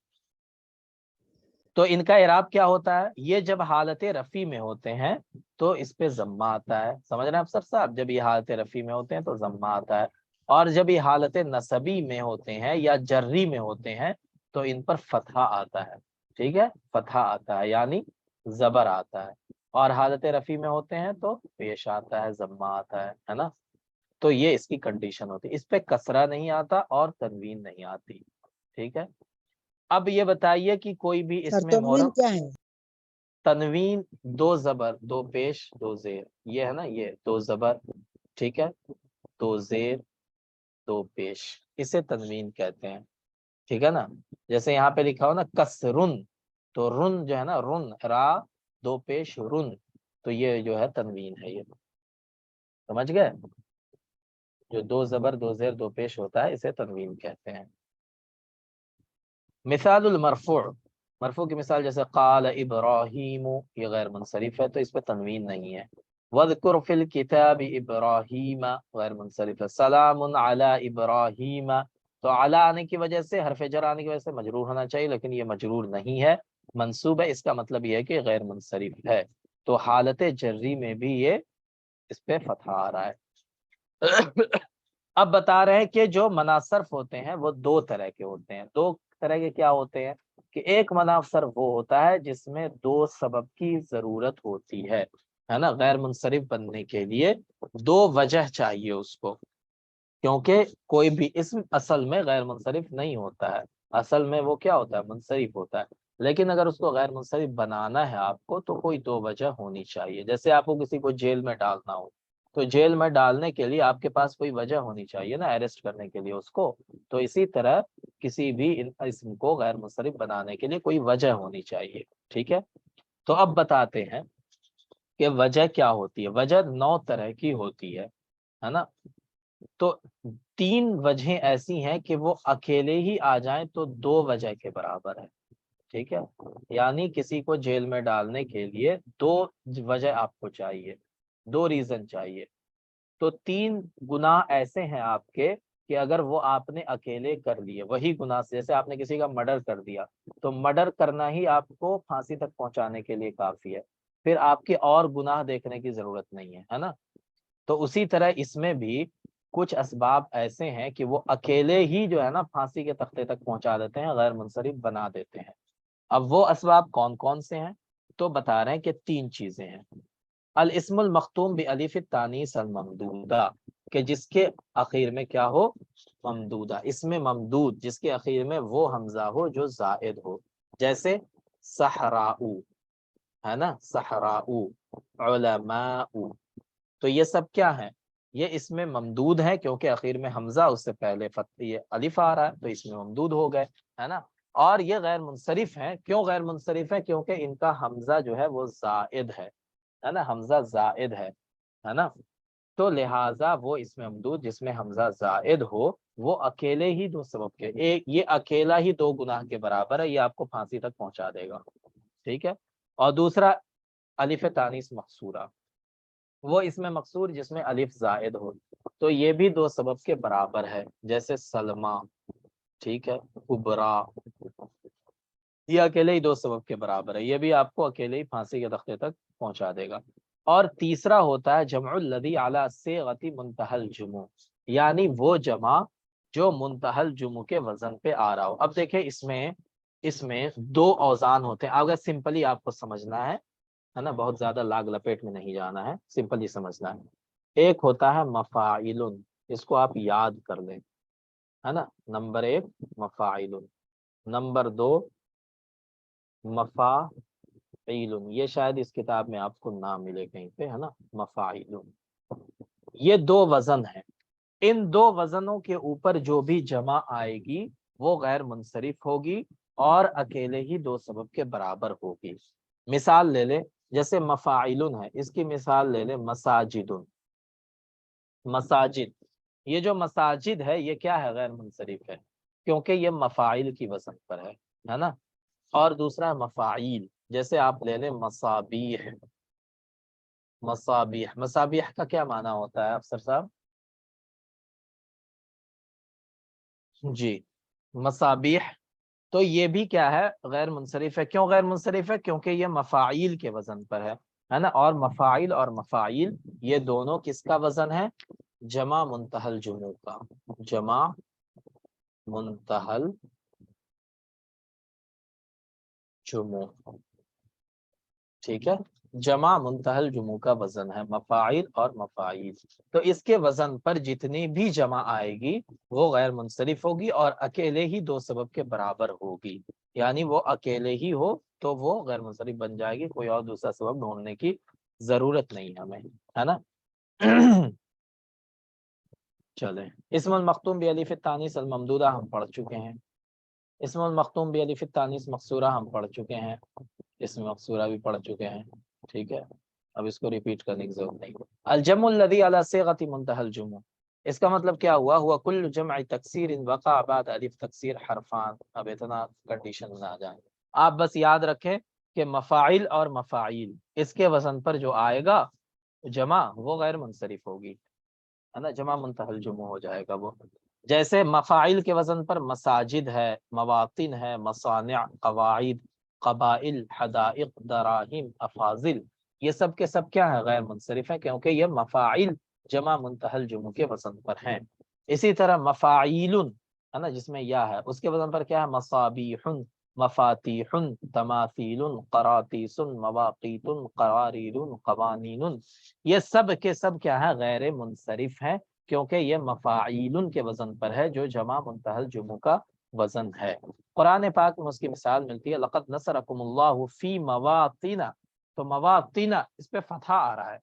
तो इनका इराब क्या होता है? ये जब हालत रफ़ी में होते हैं तो इस पे ज़म्मा आता है। समझ रहे हैं अफसर साहब? जब ये हालत रफ़ी में होते हैं तो ज़म्मा आता है, और जब ये हालत नसबी में होते हैं या जर्री में होते हैं तो इन पर फतहा आता है। ठीक है, फतहा आता है, यानी जबर आता है। और हालत रफ़ी में होते हैं तो पेश आता है, ज़म्मा आता है ना? तो ये इसकी कंडीशन होती है। इस पे कसरा नहीं आता और तनवीन नहीं आती। ठीक है, अब ये बताइए कि कोई भी सर इसमें तनवीन मोरब। क्या है? तनवीन 2 जबर, 2 पेश, 2 जेर, ये है ना, ये 2 जबर, ठीक है, 2 जेर, 2 पेश, इसे तनवीन कहते हैं। ठीक है ना? जैसे यहाँ पे लिखा हो ना कसरुन, तो रुन जो है ना, रुन, रा, 2 पेश, रुन, तो ये जो है तनवीन है। ये समझ गए? जो 2 जबर, 2 जेर, 2 पेश होता है, इसे तनवीन कहते हैं। मिसालुल मरफू, मरफू की मिसाल जैसे काल इब्राहीम, ये गैर मुनसरिफ है तो इस पे तनवीन नहीं है। वज़कुर फिल किताब इब्राहीम, गैर मुनसरिफ है। सलामुन अला इब्राहीम, तो अला आने की वजह से, हरफ जर आने की वजह से मजरूर होना चाहिए, लेकिन ये मजरूर नहीं है, मंसूब है। इसका मतलब ये है कि गैर मुनसरिफ है, तो हालत जर्री में भी ये इस पे फतहा आ रहा है। अब बता रहे हैं कि जो मनासर्फ होते हैं वो 2 तरह के होते हैं। 2 तरह के क्या होते हैं? कि एक मनासर्फ वो होता है जिसमें 2 सबब की जरूरत होती है ना? गैर मुनसरिफ बनने के लिए 2 वजह चाहिए उसको, क्योंकि कोई भी इस्म असल में गैर मुनसरिफ नहीं होता है, असल में वो क्या होता है? मुनसरिफ होता है। लेकिन अगर उसको गैर मुनसरिफ बनाना है आपको, तो कोई 2 वजह होनी चाहिए। जैसे आपको किसी को जेल में डालना हो, तो जेल में डालने के लिए आपके पास कोई वजह होनी चाहिए ना, अरेस्ट करने के लिए उसको। तो इसी तरह किसी भी इस्म को गैर मुनसरिफ बनाने के लिए कोई वजह होनी चाहिए। ठीक है, तो अब बताते हैं कि वजह क्या होती है। वजह 9 तरह की होती है ना? तो 3 वजहें ऐसी हैं कि वो अकेले ही आ जाएं तो 2 वजह के बराबर है। ठीक है, यानी किसी को जेल में डालने के लिए 2 वजह आपको चाहिए, 2 रीजन चाहिए। तो 3 गुनाह ऐसे हैं आपके कि अगर वो आपने अकेले कर लिए, वही गुनाह से, जैसे आपने किसी का मर्डर कर दिया, तो मर्डर करना ही आपको फांसी तक पहुंचाने के लिए काफी है, फिर आपके और गुनाह देखने की जरूरत नहीं है ना? तो उसी तरह इसमें भी कुछ असबाब ऐसे हैं कि वो अकेले ही जो है ना फांसी के तख्ते तक पहुंचा देते हैं, गैर मुनसरिफ बना देते हैं। अब वो असबाब कौन कौन से हैं? तो बता रहे हैं कि 3 चीजें हैं। अल इस्मुल मख्तूम बि अलिफ तानीस अल ममदूदा, कि जिसके आखिर में क्या हो? ममदूदा, इसमें ममदूद जिसके आखिर में वो हमजा हो जो जायद हो, जैसे सहराऊ, है ना, सहराऊ, उलमाऊ, तो ये सब क्या है? یہ اس میں ممدود ہے کیونکہ اخیر میں حمزہ اس سے پہلے یہ الف آ رہا ہے تو اس میں ممدود ہو گئے، ہے نا. اور یہ غیر منصرف ہیں. کیوں غیر منصرف ہے؟ کیونکہ ان کا حمزہ جو ہے وہ زائد ہے نا، حمزہ زائد ہے نا. تو لہٰذا وہ اس میں ممدود جس میں حمزہ زائد ہو وہ اکیلے ہی دو سبب کے، ایک یہ اکیلا ہی دو گناہ کے برابر ہے، یہ آپ کو پھانسی تک پہنچا دے گا، ٹھیک ہے. اور دوسرا الف تانیث مقصورہ، وہ اس میں مقصور جس میں الف زائد ہو، تو یہ بھی دو سبب کے برابر ہے، جیسے سلمہ، ٹھیک ہے، کبرا، یہ اکیلے ہی دو سبب کے برابر ہے، یہ بھی آپ کو اکیلے ہی پھانسی کے تختے تک پہنچا دے گا. اور تیسرا ہوتا ہے جمع الذی علی صیغۃ منتہی الجموع، یعنی وہ جمع جو منتہی الجموع کے وزن پہ آ رہا ہو. اب دیکھیں اس میں دو اوزان ہوتے ہیں، اگر سمپلی آپ کو سمجھنا ہے نا، بہت زیادہ لاگ لپیٹ میں نہیں جانا ہے، سمپلی سمجھنا ہے. ایک ہوتا ہے مفاعل، اس کو آپ یاد کر لیں، ہے نا. نمبر 1 مفاعل، نمبر 2 مفاعیل، یہ شاید اس کتاب میں آپ کو نہ ملے کہیں پہ، ہے نا. مفاعیل، یہ دو وزن ہیں، ان دو وزنوں کے اوپر جو بھی جمع آئے گی وہ غیر منصرف ہوگی اور اکیلے ہی دو سبب کے برابر ہوگی. مثال لے لیں، جیسے مفاعیل ہے، اس کی مثال لے لیں مساجد. مساجد، یہ جو مساجد ہے یہ کیا ہے؟ غیر منصرف ہے کیونکہ یہ مفاعیل کی وزن پر ہے نا. اور دوسرا مفاعیل، جیسے آپ لے لیں مصابیح. مصابیح، مصابیح کا کیا معنی ہوتا ہے افسر صاحب؟ جی، مصابیح، تو یہ بھی کیا ہے؟ غیر منصرف ہے. کیوں غیر منصرف ہے؟ کیونکہ یہ مفاعیل کے وزن پر ہے نا. اور مفاعیل اور مفاعیل یہ دونوں کس کا وزن ہے؟ جمع منتہی الجموع کا. جمع منتہی الجموع، ٹھیک ہے. جمع منتہی الجموع کا وزن ہے مفاعیل اور مفاعیل. تو اس کے وزن پر جتنی بھی جمع آئے گی وہ غیر منصرف ہوگی اور اکیلے ہی دو سبب کے برابر ہوگی، یعنی وہ اکیلے ہی ہو تو وہ غیر منصرف بن جائے گی، کوئی اور دوسرا سبب ڈھونڈنے کی ضرورت نہیں ہمیں، ہے نا. چلیں، اسم المختوم بالف التانیث الممدودہ ہم پڑھ چکے ہیں. اسم المختوم بالف التانیث مقصورہ ہم پڑھ چکے ہیں. اسم مقصورہ بھی پڑھ چکے ہیں، ٹھیک ہے. اب اس کو ریپیٹ کرنے کی ضرورت نہیں. الجمع الذی علی صیغۃ منتہی الجموع، اس کا مطلب کیا ہوا کل جمع تکسیر وقع بعد الف تکسیر حرفان. اب اتنا کنڈیشن نہ جائیں، آپ بس یاد رکھیں کہ مفاعل اور مفاعیل اس کے وزن پر جو آئے گا جمع وہ غیر منصرف ہوگی، ہے نا. جمع منتہی الجموع ہو جائے گا وہ. جیسے مفاعل کے وزن پر مساجد ہے، مواطن ہے، مصانع، قواعد، قبائل، حدائق، دراہم، افاضل، یہ سب کے سب کیا ہے؟ غیر منصرف ہیں کیونکہ یہ مفاعل جمع منتہی الجموع کے وزن پر ہیں. اسی طرح مفاعیل، ہے نا، جس میں یا ہے، اس کے وزن پر کیا ہے؟ مصابیح، مفاتیح، تماثیل، قراطیس، مواقیت، قواریر، قوانین، یہ سب کے سب کیا ہے؟ غیر منصرف ہیں کیونکہ یہ مفاعیل کے وزن پر ہے جو جمع منتہی الجموع کا وزن ہے. قرآن پاک میں اس کی مثال ملتی ہے، لقد نصرکم اللہ فی مواطن، تو مواطن اس پہ فتحہ آ رہا ہے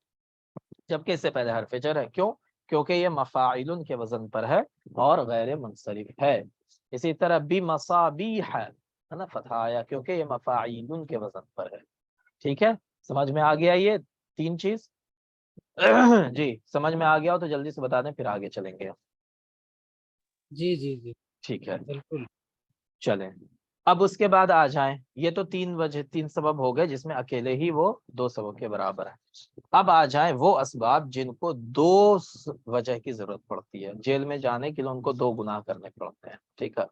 جبکہ اس سے پہلے حرف جر ہے. کیوں؟ کیونکہ یہ مفاعل کے وزن پر ہے اور غیر منصرف ہے. اسی طرح بمصابیح، ہے نا، فتحہ آیا کیونکہ یہ مفاعل کے وزن پر ہے. ٹھیک ہے، سمجھ میں آ گیا یہ تین چیز؟ جی، سمجھ میں آ گیا ہو تو جلدی سے بتا دیں پھر آگے چلیں گے. جی جی جی ٹھیک ہے، بالکل. چلیں. اب اس کے بعد آ جائیں، یہ تو تین سبب ہو گئے جس میں اکیلے ہی وہ دو سبب کے برابر ہے. اب آ جائیں وہ اسباب جن کو دو وجہ کی ضرورت پڑتی ہے. جیل میں جانے کے لیے ان کو دو گناہ کرنے پڑتے ہیں، ٹھیک ہے.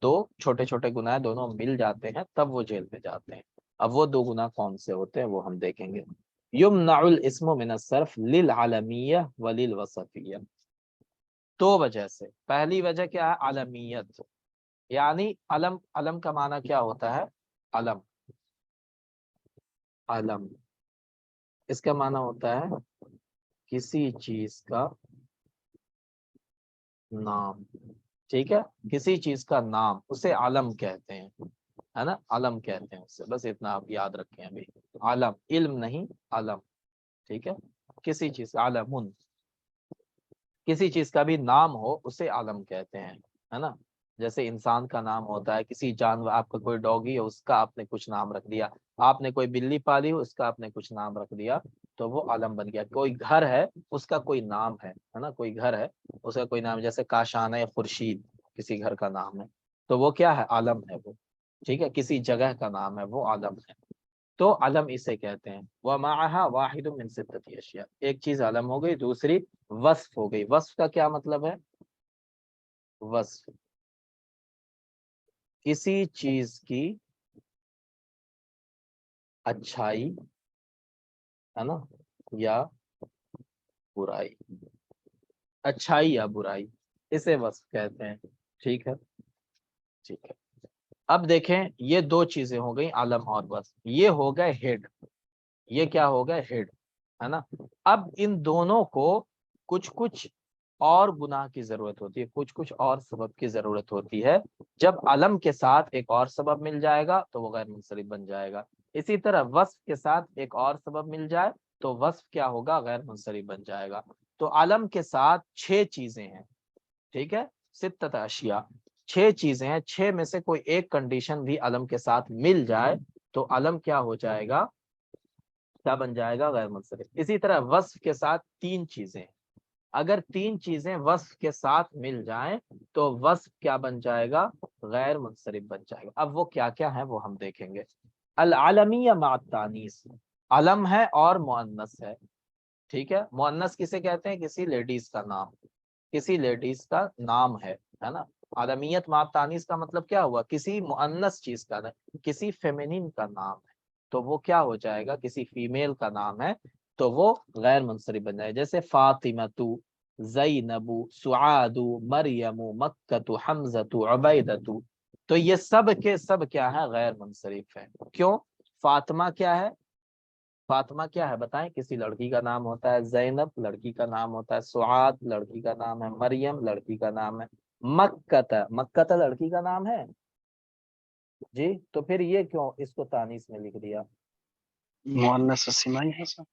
دو چھوٹے چھوٹے گناہ دونوں مل جاتے ہیں تب وہ جیل میں جاتے ہیں. اب وہ دو گناہ کون سے ہوتے ہیں وہ ہم دیکھیں گے. یمنع الاسم من الصرف للعلمیہ وللوصفیہ، دو وجہ سے. پہلی وجہ کیا ہے؟ علمیت، یعنی علم کا معنی کیا ہوتا ہے؟ علم اس کا معنی ہوتا ہے کسی چیز کا نام، ٹھیک ہے. کسی چیز کا نام اسے علم کہتے ہیں، ہے نا، علم کہتے ہیں اسے. بس اتنا آپ یاد رکھیں ابھی، علم، علم نہیں، علم، ٹھیک ہے. کسی چیز علم. किसी चीज का भी नाम हो उसे आलम कहते हैं, है ना। जैसे इंसान का नाम होता है, किसी जानवर, आपका कोई डॉगी है उसका आपने कुछ नाम रख दिया, आपने कोई बिल्ली पाली हो उसका आपने कुछ नाम रख दिया, तो वो आलम बन गया। कोई घर है उसका कोई नाम है ना, कोई घर है उसका कोई नाम, जैसे काशाना खुर्शीद किसी घर का नाम है, तो वो क्या है, आलम है वो। ठीक है, किसी जगह का नाम है वो आलम है, तो अलम इसे कहते हैं। व माहा वाहिदुम मिन सित्तति अशिया, एक चीज अलम हो गई, दूसरी वस्फ हो गई। वस्फ का क्या मतलब है? वस्फ किसी चीज की अच्छाई, है ना, या बुराई, अच्छाई या बुराई, इसे वस्फ कहते हैं। ठीक है, ठीक है। अब देखें, ये दो चीजें हो गई, आलम और वस्फ, ये हो गए हेड, ये क्या हो गए, हेड, है ना। अब इन दोनों को कुछ कुछ और गुनाह की जरूरत होती है, कुछ कुछ और सबब की जरूरत होती है। जब अलम के साथ एक और सबब मिल जाएगा तो वो गैर मुंसरिफ बन जाएगा। इसी तरह वस्फ के साथ एक और सबब मिल जाए तो वस्फ क्या होगा, गैर मुंसरिफ बन जाएगा। तो अलम के साथ 6 चीजें हैं, ठीक है, सित्तत अशिया, 6 चीजें हैं, 6 में से कोई एक कंडीशन भी अलम के साथ मिल जाए तो अलम क्या हो जाएगा, क्या बन जाएगा, गैर मुंसरिफ। इसी तरह वस्फ के साथ 3 चीजें, अगर 3 चीजें वस्फ के साथ मिल जाएं तो वस्फ क्या बन जाएगा, गैर मुंसरिफ बन जाएगा। अब वो क्या क्या है वो हम देखेंगे। अल आलमिया मातानीस, अलम है और मुअन्नस है। ठीक है, मुअन्नस किसे कहते हैं, किसी लेडीज का नाम, किसी लेडीज का नाम है ना। आलमियत मातानीस का मतलब क्या हुआ, किसी मुअन्नस चीज का नाम, किसी फेमिनिन का नाम है, तो वो क्या हो जाएगा, किसी फीमेल का नाम है तो वो गैर मुंसरिफ बन जाए। जैसे फातिमतु, ज़ैनबु, सुआदु, मरियमु, मक्कतु, हमज़तु, उबैदतु, तो ये सब के सब क्या है, गैर मुंसरिफ है। क्यों? फातिमा क्या है, फातिमा क्या है बताएं, किसी लड़की का नाम होता है, ज़ैनब लड़की का नाम होता है, सुआद लड़की का नाम है, मरियम लड़की का नाम है, मक्कत, मक्कत लड़की का नाम है जी, तो फिर ये क्यों इसको तानीस में लिख दिया। मुअन्नस सिमाई है सर।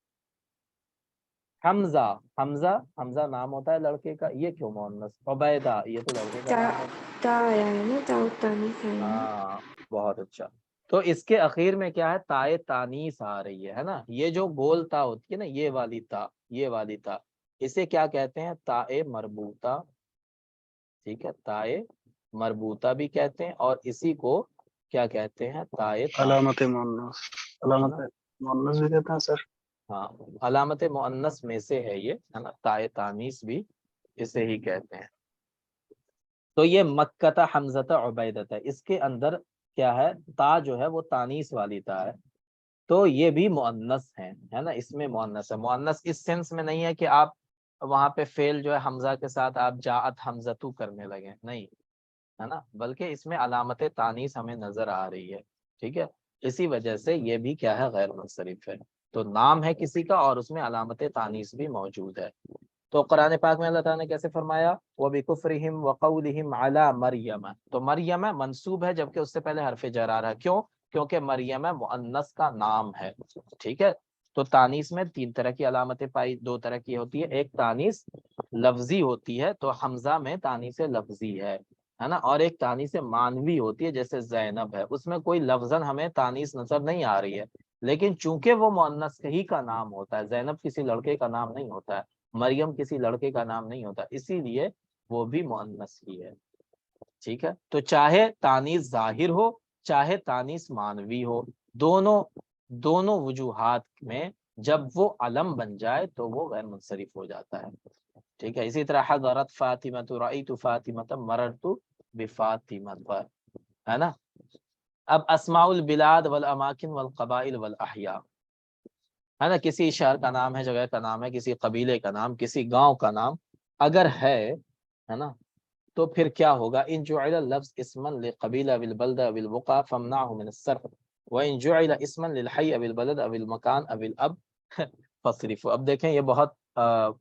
हमजा, हमजा, हमजा नाम होता है लड़के का, ये क्यों मुअन्नस। उबैदा, ये तो लड़के का ता नाम है। ता आया है ना, ताउ तानीस आया है ना। हाँ, बहुत अच्छा। तो इसके आखिर में क्या है, ताए तानीस आ रही है ना। ये जो गोल ता होती है ना, ये वाली ता, ये वाली ता, इसे क्या कहते हैं, ताए मरबूता। ठीक है, ताए मरबूता भी कहते हैं, और इसी को क्या कहते हैं, ताए तानीस, अलामत मुअन्नस, है ना। अलामत मुअन्नस भी कहते हैं सर। हाँ, अलामत मुअन्नस में से है ये, है ना, ताए तानीस भी इसे ही कहते हैं। तो ये मक्कता हमजता उबैदता, इसके अंदर क्या है, ता जो है वो तानीस वाली ता है, तो ये भी मुअन्नस है ना, इसमें मुअन्नस है। मुअन्नस इस सेंस में नहीं है कि आप वहां पे फेल जो है हमजा के साथ आप जाअत हमजतू करने लगे, नहीं, है ना, बल्कि इसमें अलामत तानीस हमें नजर आ रही है। ठीक है, इसी वजह से ये भी क्या है, गैर मुंसरिफ है। तो नाम है किसी का और उसमें अलामत तानीस भी मौजूद है। तो कुरान पाक में अल्लाह ताला ने कैसे फरमाया, व बिकुफ्रिहिम व कौलिहिम अला मरियम, तो मरियम मंसूब है जबकि उससे पहले हरफ जर आ रहा है, क्यों, क्योंकि मरियम मुअन्नस का नाम है। ठीक है, तो तानीस में 3 तरह की अलामतें पाई, 2 तरह की होती है, एक तानीस लफ्जी होती है, तो हमजा में तानीस लफ्जी है ना, और एक तानीस मानवी होती है, जैसे जैनब है, उसमें कोई लफ्जन हमें तानीस नजर नहीं आ रही है, लेकिन चूंकि वो मुअन्नस ही का नाम होता है, जैनब किसी लड़के का नाम नहीं होता है, मरियम किसी लड़के का नाम नहीं होता, इसीलिए वो भी मुअन्नस ही है। ठीक है, तो चाहे तानीस जाहिर हो चाहे तानीस मानवी हो, दोनों दोनों वजूहात में जब वो अलम बन जाए तो वो गैर मुंसरिफ हो जाता है। ठीक है, इसी तरह हज़रत फातिमा तो रअयतु फातिमा मररतु बिफातिमा, है ना। अब अस्माउल बिलाद वल अमाकिन वल कबाइल वल अहया, है ना, किसी शहर का नाम है, जगह का नाम है, किसी कबीले का नाम, किसी गांव का नाम अगर है ना, तो फिर क्या होगा, इन जुइल लफ्ज इस्मन लिक़बीला विल बल्दा विल वक़ा फमनाहु मिन अस्सर्फ व इन जुइल इस्मन लिल हय्य अविल बलद अविल मकान अविल अब फसरिफ। अब देखें, ये बहुत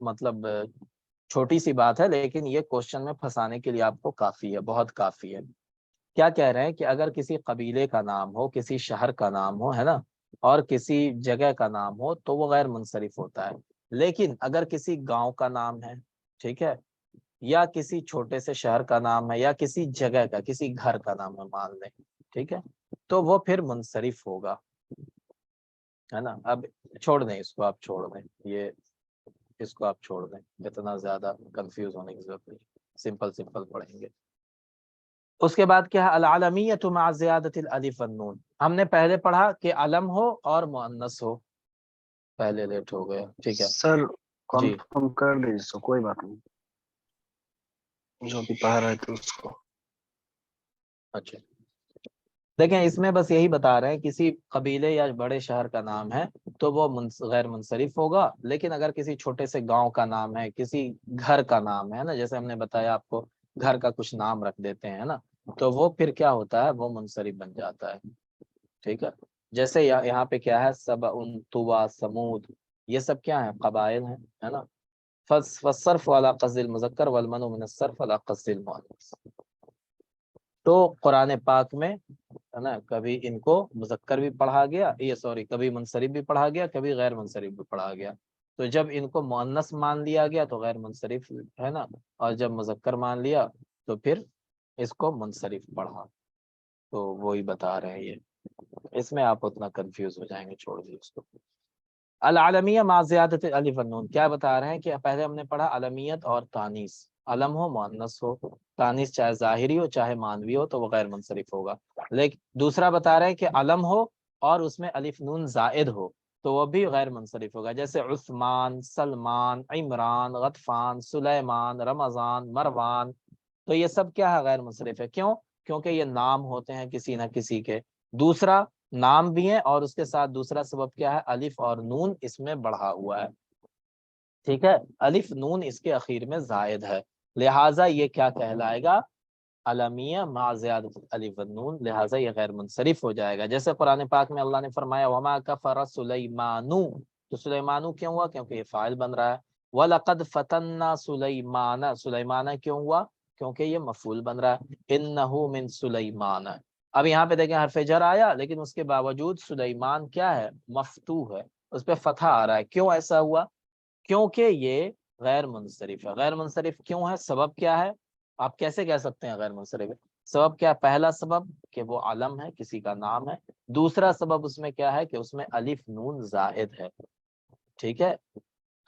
मतलब छोटी सी बात है, लेकिन ये क्वेश्चन में फंसाने के लिए आपको काफी है, बहुत काफी है। क्या कह रहे हैं कि अगर किसी कबीले का नाम हो, किसी शहर का नाम हो, है ना, और किसी जगह का नाम हो तो वो गैर मुंसरिफ होता है, लेकिन अगर किसी गांव का नाम है, ٹھیک ہے، یا کسی چھوٹے سے شہر کا نام ہے، یا کسی جگہ کا، کسی گھر کا نام ہے مان لیں، ٹھیک ہے، تو وہ پھر منصرف ہوگا، ہے نا۔ اب چھوڑ دیں اس کو، آپ چھوڑ دیں یہ، اس کو آپ چھوڑ دیں، اتنا زیادہ کنفیوز ہونے کی ضرورت نہیں، سمپل سمپل پڑھیں گے۔ اس کے بعد کیا ہے، العلمیۃ مع زیادۃ الالف والنون، ہم نے پہلے پڑھا کہ علم ہو اور مؤنث ہو، پہلے لیٹ ہو گیا، ٹھیک ہے سر جی۔ کنفرم کر دیجیے سر، کوئی بات نہیں، جو بھی پڑھ رہے تھے اس کو۔ اچھا دیکھیں، اس میں بس یہی بتا رہے ہیں کسی قبیلے یا بڑے شہر کا نام ہے تو وہ غیر منصرف ہوگا، لیکن اگر کسی چھوٹے سے گاؤں کا نام ہے، کسی گھر کا نام ہے نا، جیسے ہم نے بتایا آپ کو گھر کا کچھ نام رکھ دیتے ہیں نا، تو وہ پھر کیا ہوتا ہے، وہ منصرف بن جاتا ہے، ٹھیک ہے۔ جیسے یہاں پہ کیا ہے، سبع، طوا، سمود، یہ سب کیا ہیں، قبائل ہیں، ہے نا۔ فالصرف على قصد المذکر والمنع من الصرف على قصد المؤنث، تو قرآن پاک میں ہے نا کبھی ان کو مذکر بھی پڑھا گیا، یہ سوری کبھی منصرف بھی پڑھا گیا، کبھی غیر منصرف بھی پڑھا گیا، تو جب ان کو مؤنث مان لیا گیا تو غیر منصرف ہے نا، اور جب مذکر مان لیا تو پھر اس کو منصرف پڑھا، تو وہی بتا رہے ہیں یہ، اس میں آپ اتنا کنفیوز ہو جائیں گے، چھوڑ دیجیے اس کو۔ العالمیہ مع زیادت الف والنون، کیا بتا رہے ہیں کہ پہلے ہم نے پڑھا علمیت اور تانیث، علم ہو مؤنث ہو، تانیث چاہے ظاہری ہو چاہے مانوی ہو تو وہ غیر منصرف ہوگا، لیکن دوسرا بتا رہے ہیں کہ علم ہو اور اس میں الف نون زائد ہو تو وہ بھی غیر منصرف ہوگا، جیسے عثمان، سلمان، عمران، غطفان، سلیمان، رمضان، مروان، تو یہ سب کیا ہے، غیر منصرف ہے، کیوں؟ کیونکہ یہ نام ہوتے ہیں کسی نہ کسی کے، دوسرا نام بھی ہیں اور اس کے ساتھ دوسرا سبب کیا ہے، الف اور نون اس میں بڑھا ہوا ہے، ٹھیک ہے، الف نون اس کے اخیر میں زائد ہے، لہٰذا یہ کیا کہلائے گا، علمیہ مع زیادت الف والنون، لہٰذا یہ غیر منصرف ہو جائے گا۔ جیسے قرآن پاک میں اللہ نے فرمایا وما کفر سلیمان، تو سلیمان کیوں ہوا، کیونکہ یہ فاعل بن رہا ہے، وَلَقَدْ فَتَنَّا سُلَيْمَانَ، سلیمان کیوں ہوا، کیونکہ یہ مفعول بن رہا ہے، انہ من سلیمان، اب یہاں پہ دیکھیں حرف جر آیا لیکن اس کے باوجود سلیمان کیا ہے، مفتوح ہے، اس پہ فتح آ رہا ہے، کیوں ایسا ہوا، کیونکہ یہ غیر منصرف ہے۔ غیر منصرف کیوں ہے، سبب کیا ہے، آپ کیسے کہہ سکتے ہیں غیر منصرف ہے، سبب کیا ہے، پہلا سبب کہ وہ علم ہے، کسی کا نام ہے، دوسرا سبب اس میں کیا ہے کہ اس میں الف نون زائد ہے، ٹھیک ہے،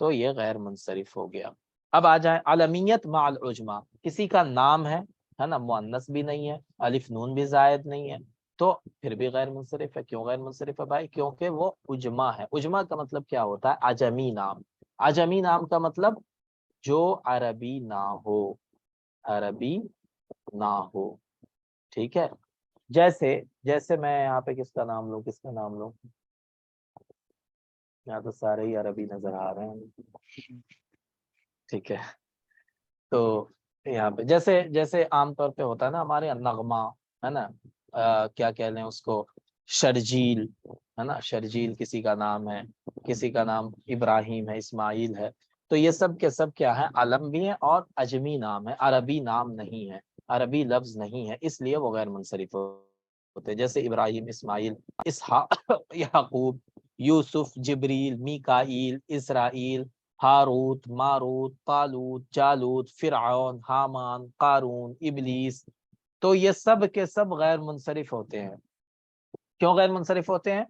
تو یہ غیر منصرف ہو گیا۔ اب آ جائیں علمیت مع العجمہ، کسی کا نام ہے نا، مؤنث بھی نہیں ہے، الف نون بھی زائد نہیں ہے، تو پھر بھی غیر منصرف ہے، کیوں غیر منصرف ہے بھائی، کیونکہ وہ اجمہ ہے، اجمہ کا مطلب کیا ہوتا ہے، عجمی نام، عجمی نام کا مطلب جو عربی نہ ہو، عربی نہ ہو، ٹھیک ہے، جیسے میں یہاں پہ کس کا نام لوں، کس کا نام لوں، یہاں تو سارے ہی عربی نظر آ رہے ہیں، ٹھیک ہے، تو یہاں پہ جیسے عام طور پہ ہوتا ہے نا ہمارے یہاں نغمہ، ہے نا، کیا کہہ لیں اس کو، شرجیل، ہے نا، شرجیل کسی کا نام ہے، کسی کا نام ابراہیم ہے، اسماعیل ہے، تو یہ سب کے سب کیا ہے، علم بھی ہیں اور عجمی نام ہے، عربی نام نہیں ہے، عربی لفظ نہیں ہے، اس لیے وہ غیر منصرف ہوتے، جیسے ابراہیم، اسماعیل، اسحاق، یعقوب، یوسف، جبریل، میکائیل، اسرائیل، ہاروت، ماروت، طالوت، جالوت، فرعون، حامان، قارون، ابلیس، تو یہ سب کے سب غیر منصرف ہوتے ہیں، کیوں غیر منصرف ہوتے ہیں،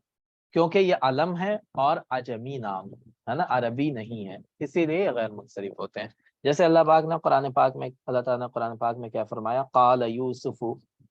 کیونکہ یہ علم ہے اور عجمی نام ہے نا، عربی نہیں ہے، اسی لیے یہ غیر منصرف ہوتے ہیں۔ جیسے اللہ پاک نے قرآن پاک میں، اللہ تعالیٰ نے قرآن پاک میں کیا فرمایا، قال یوسف،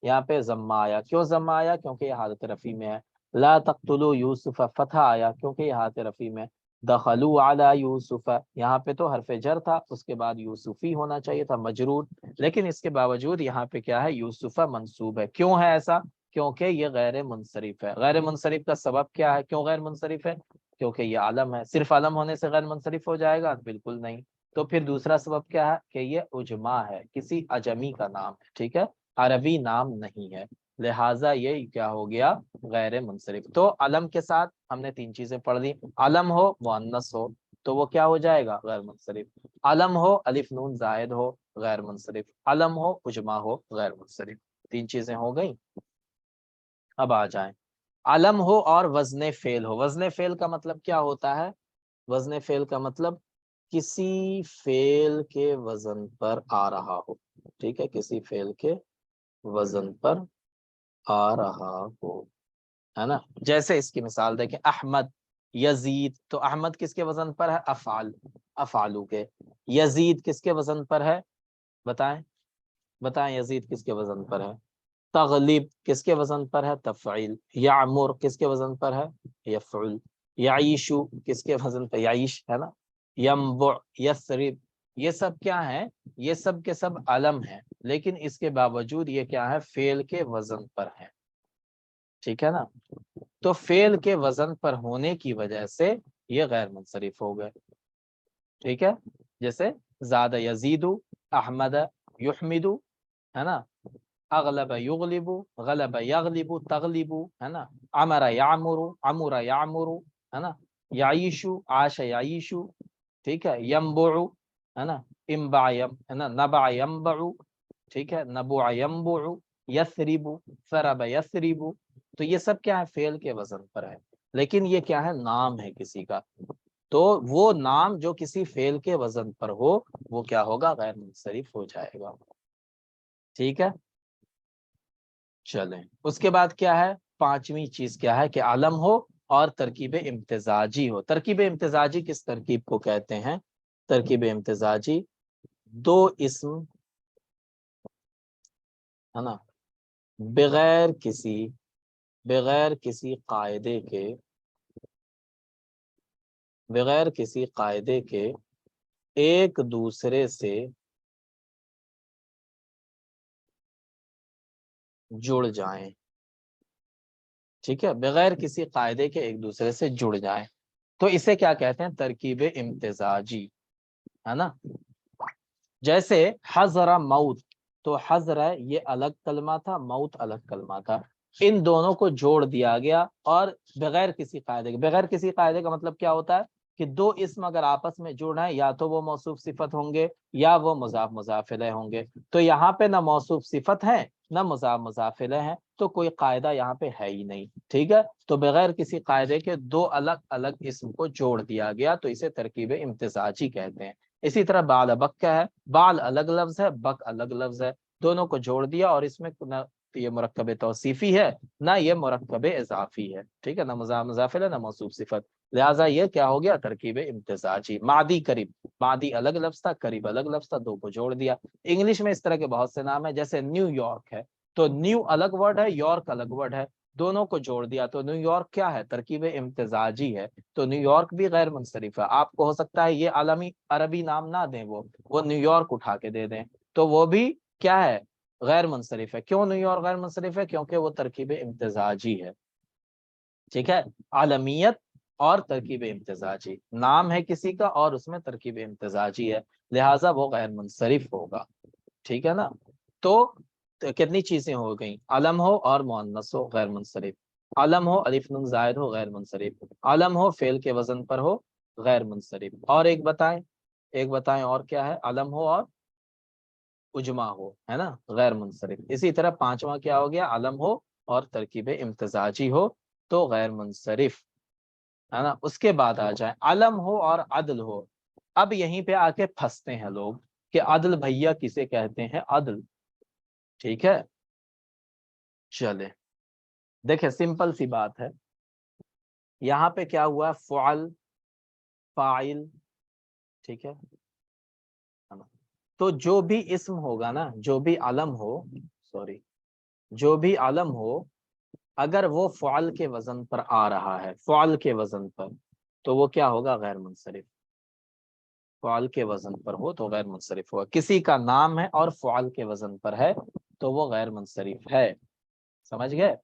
یہاں پہ ضمہ آیا، کیوں ضمہ آیا، کیونکہ یہ حالت رفع میں ہے، لا تقتلوا یوسف، فتح آیا کیونکہ یہ حالت رفع میں، دخلوا علی یوسف، یہاں پہ تو حرف جر تھا، اس کے بعد یوسفی ہونا چاہیے تھا مجرور، لیکن اس کے باوجود یہاں پہ کیا ہے، یوسف منصوب ہے، کیوں ہے ایسا، کیونکہ یہ غیر منصرف ہے۔ غیر منصرف کا سبب کیا ہے، کیوں غیر منصرف ہے، کیونکہ یہ علم ہے، صرف علم ہونے سے غیر منصرف ہو جائے گا، بالکل نہیں، تو پھر دوسرا سبب کیا ہے کہ یہ اجماع ہے، کسی عجمی کا نام ہے، ٹھیک ہے، عربی نام نہیں ہے، لہٰذا یہ کیا ہو گیا، غیر منصرف۔ تو علم کے ساتھ ہم نے تین چیزیں پڑھ لی، علم ہو مؤنث ہو تو وہ کیا ہو جائے گا، غیر منصرف، علم ہو الف نون زائد ہو غیر منصرف، علم ہو اجماع ہو غیر منصرف، تین چیزیں ہو گئیں۔ اب آ جائیں، علم ہو اور وزن فعل ہو، وزن فعل کا مطلب کیا ہوتا ہے، وزن فعل کا مطلب किसी फेल के वजन पर आ रहा हो, ठीक है, किसी फेल के वजन पर आ रहा हो, है ना। जैसे इसकी मिसाल देखें, अहमद, यजीद, तो अहमद किसके वजन पर है? अफआल, अफआलू के। यजीद किसके वजन पर है? बताएं, बताएं, यजीद किसके वजन पर है? तगलिब किसके वजन पर है? तफईल। यामुर किसके वजन पर है? यफउल। याईशु किसके वजन पर? याईश, है ना। यम्बु, यसरिब, ये सब क्या है? ये सब के सब अलम है, लेकिन इसके बावजूद ये क्या है? फेल के वजन पर है, ठीक है ना। तो फेल के वजन पर होने की वजह से ये गैर मुंसरिफ हो गए, ठीक है। जैसे ज़ादा यजीदु, अहमद युहमिदु, है ना। अगलब युगलिबु, गलब यगलिबु, तगलिबु, है ना। अमरा यामुरु, अमुरा यामुरु, है ना। याईशु, आशा याईशु, ठीक है। यम्बुउ, है ना। इम्बा यम, है ना। नबा यम्बउ, ठीक है। नबुआ यम्बुउ, यसरिबु, सरब यसरिबु। तो ये सब क्या है? फेल के वजन पर है, लेकिन ये क्या है? नाम है किसी का। तो वो नाम जो किसी फेल के वजन पर हो, वो क्या होगा? गैर मुंसरिफ हो जाएगा, ठीक है। चलें, उसके बाद क्या है? पांचवी चीज क्या है? कि आलम हो और तरकीब इम्तिजाजी हो। तरकीब इम्तिजाजी किस तरकीब को कहते हैं? तरकीब इम्तिजाजी, दो इस्म, है ना, बगैर किसी, बगैर किसी कायदे के, बगैर किसी कायदे के एक दूसरे से जुड़ जाएं, ठीक है। बगैर किसी कायदे के एक दूसरे से जुड़ जाएं, तो इसे क्या कहते हैं? तरकीब इम्तिजाजी, है ना। जैसे हजरा मौत, तो हजरा ये अलग कलमा था, मौत अलग कलमा था, इन दोनों को जोड़ दिया गया और बगैर किसी कायदे के। बगैर किसी कायदे का मतलब क्या होता है? कि दो इस्म अगर आपस में जुड़ हैं, या तो वो मौसूफ सिफत होंगे या वो मुजाफ मुजाफ इलैह होंगे। तो यहाँ पे ना मौसूफ सिफत है ना मुजाफ मुजाफ इलैह है, तो कोई कायदा यहाँ पे है ही नहीं, ठीक है। तो बगैर किसी कायदे के दो अलग अलग इस्म को जोड़ दिया गया, तो इसे तरकीब इम्तिजाजी कहते हैं। इसी तरह बाल बक का है, बाल अलग लफ्ज है, बक अलग लफ्ज है, दोनों को जोड़ दिया और इसमें न ये मुरक्कब तौसीफी है ना ये मुरक्कब इजाफी है, ठीक है ना। मुजाफ मुजाफिल है ना मौसूफ सिफत, लिहाजा ये क्या हो गया? तरकीब इम्तिजाजी। मादी करीब, मादी अलग लफ्ज था, करीब अलग लफ्ज था, दो को जोड़ दिया। इंग्लिश में इस तरह के बहुत से नाम है, जैसे न्यूयॉर्क है, तो न्यू अलग वर्ड है, यॉर्क अलग वर्ड है, दोनों को जोड़ दिया तो न्यूयॉर्क क्या है? तरकीब इम्तिजाजी है। तो न्यूयॉर्क भी गैर मुंसरिफ है। आपको हो सकता है ये आलमी अरबी नाम ना दें, वो न्यूयॉर्क उठा के दे दें, तो वो भी क्या है? गैर मुंसरिफ है। क्यों न्यूयॉर्क गैर मुंसरिफ है? क्योंकि वो तरकीब इम्तिजाजी है, ठीक है। आलमियत और तरकीब इम्तिजाजी, नाम है किसी का और उसमें तरकीब इम्तिजाजी है, लिहाजा वो गैर मुंसरिफ होगा, ठीक है ना। तो कितनी चीजें हो गई? अलम हो और मुअन्नस हो, गैर मुंसरिफ। अलम हो, अलिफ नून जायद हो, गैर मुंसरिफ। अलम हो, फेल के वजन पर हो, गैर मुंसरिफ। और एक बताएं, एक बताएं और क्या है? अलम हो और उजमा हो, है ना, गैर मुंसरिफ। इसी तरह पांचवा क्या हो गया? अलम हो और तरकीब इम्तिजाजी हो, तो गैर मुंसरिफ, है ना। उसके बाद आ जाए अलम हो और अदल हो। अब यहीं पे आके फंसते हैं लोग कि अदल भैया किसे कहते हैं? अदल, ठीक है। चले, देखे सिंपल सी बात है, यहाँ पे क्या हुआ? फ़ुअल, फाइल, ठीक है ना? तो जो भी इस्म होगा ना, जो भी अलम हो, सॉरी, जो भी अलम हो, अगर वो फ़ुअल के वजन पर आ रहा है, फ़ुअल के वजन पर, तो वो क्या होगा? गैर मुंसरिफ। फ़ुअल के वजन पर हो तो गैर मुंसरिफ होगा। किसी का नाम है और फ़ुअल के वजन पर है, तो वो गैर मुंसरिफ है, समझ गए?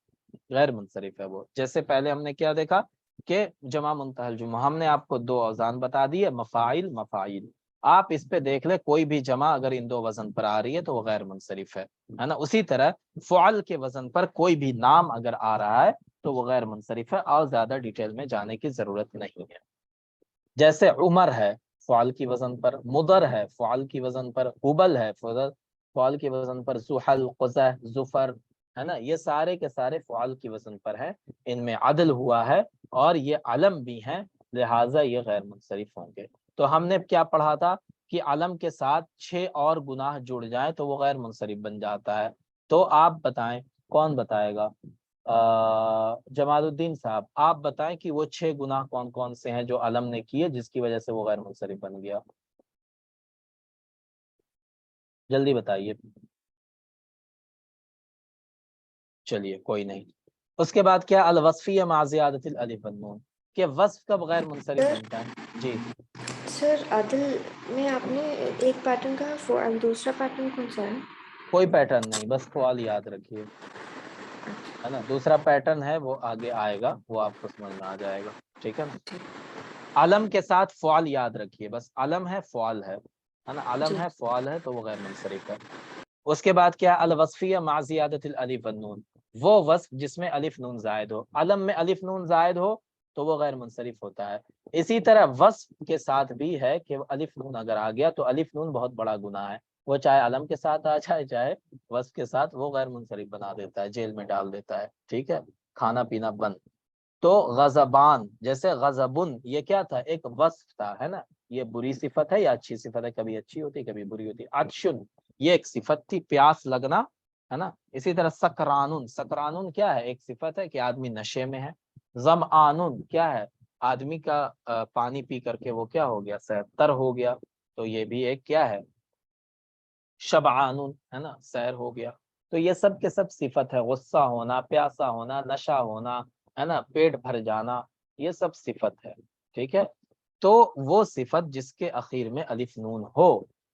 गैर मुंसरिफ है वो। जैसे पहले हमने क्या देखा कि जमा मुंतहल जुमा, हमने आपको दो औजान बता दिए, मफाइल मफाइल। आप इस पे देख ले, कोई भी जमा अगर इन दो वजन पर आ रही है तो वो गैर मुंसरिफ है ना। उसी तरह फ़ुअल के वजन पर कोई भी नाम अगर आ रहा है तो वो गैर मुंसरिफ है, और ज्यादा डिटेल में जाने की जरूरत नहीं है। जैसे उमर है, फ़ुअल की वजन पर, मुदर है फ़ुअल की वजन पर, हुबल है फ़ुअल की वजन पर, ज़ुहल, क़ुज़ह, ज़ुफ़र, है ना। ये सारे के सारे फ़ुअल की वजन पर है, इनमें अदल हुआ है और ये अलम भी हैं, लिहाजा ये गैर मुंसरिफ होंगे। तो تو ہم نے کیا پڑھا تھا کہ علم کے ساتھ 6 اور گناہ جڑ جائیں تو وہ غیر منصرف بن جاتا ہے. تو آپ بتائیں کون بتائے گا؟ جمال الدین صاحب آپ بتائیں کہ وہ 6 گناہ کون کون سے ہیں جو علم نے کیے جس کی وجہ سے وہ غیر منصرف بن گیا؟ جلدی بتائیے. چلیے کوئی نہیں. اس کے بعد کیا الوصفیہ مع زیادت الالف والنون، کہ وصف کب غیر منصرف بنتا ہے؟ جی سر عدل میں آپ نے ایک پیٹرن کہا، فعل، دوسرا پیٹرن کون سا ہے؟ کوئی پیٹرن نہیں، بس فعال یاد رکھیے، ہے نا. دوسرا پیٹرن ہے وہ آگے آئے گا، وہ آپ کو سمجھ میں آ جائے گا. ٹھیک ہے نا. علم کے ساتھ فعال یاد رکھیے، بس علم ہے فعال ہے نا، علم ہے فعال ہے تو وہ غیر منصرف ہے. اس کے بعد کیا الوصفیہ مع زیادت الالف والنون، وہ وصف جس میں الف نون زائد ہو. علم میں الف نون زائد ہو تو وہ غیر منصرف ہوتا ہے. اسی طرح وصف کے ساتھ بھی ہے کہ الف نون اگر آ گیا تو الف نون بہت بڑا گناہ ہے، وہ چاہے علم کے ساتھ آ جائے چاہے وصف کے ساتھ، وہ غیر منصرف بنا دیتا ہے، جیل میں ڈال دیتا ہے. ٹھیک ہے. کھانا پینا بند. تو غضبان جیسے غضبن یہ کیا تھا؟ ایک وصف تھا، ہے نا. یہ بری صفت ہے یا اچھی صفت ہے؟ کبھی اچھی ہوتی کبھی بری ہوتی. عطشن یہ ایک صفت تھی، پیاس لگنا، ہے نا. اسی طرح سکرانون، سکرانون کیا ہے؟ ایک صفت ہے کہ آدمی نشے میں ہے. ظمآنون کیا ہے؟ آدمی کا پانی پی کر کے وہ کیا ہو گیا؟ سیر تر ہو گیا، تو یہ بھی ایک کیا ہے؟ شبعانون، ہے نا، سیر ہو گیا. تو یہ سب کے سب صفت ہے. غصہ ہونا، پیاسا ہونا، نشہ ہونا، ہے نا، پیٹ بھر جانا، یہ سب صفت ہے. ٹھیک ہے. تو وہ صفت جس کے اخیر میں الف نون ہو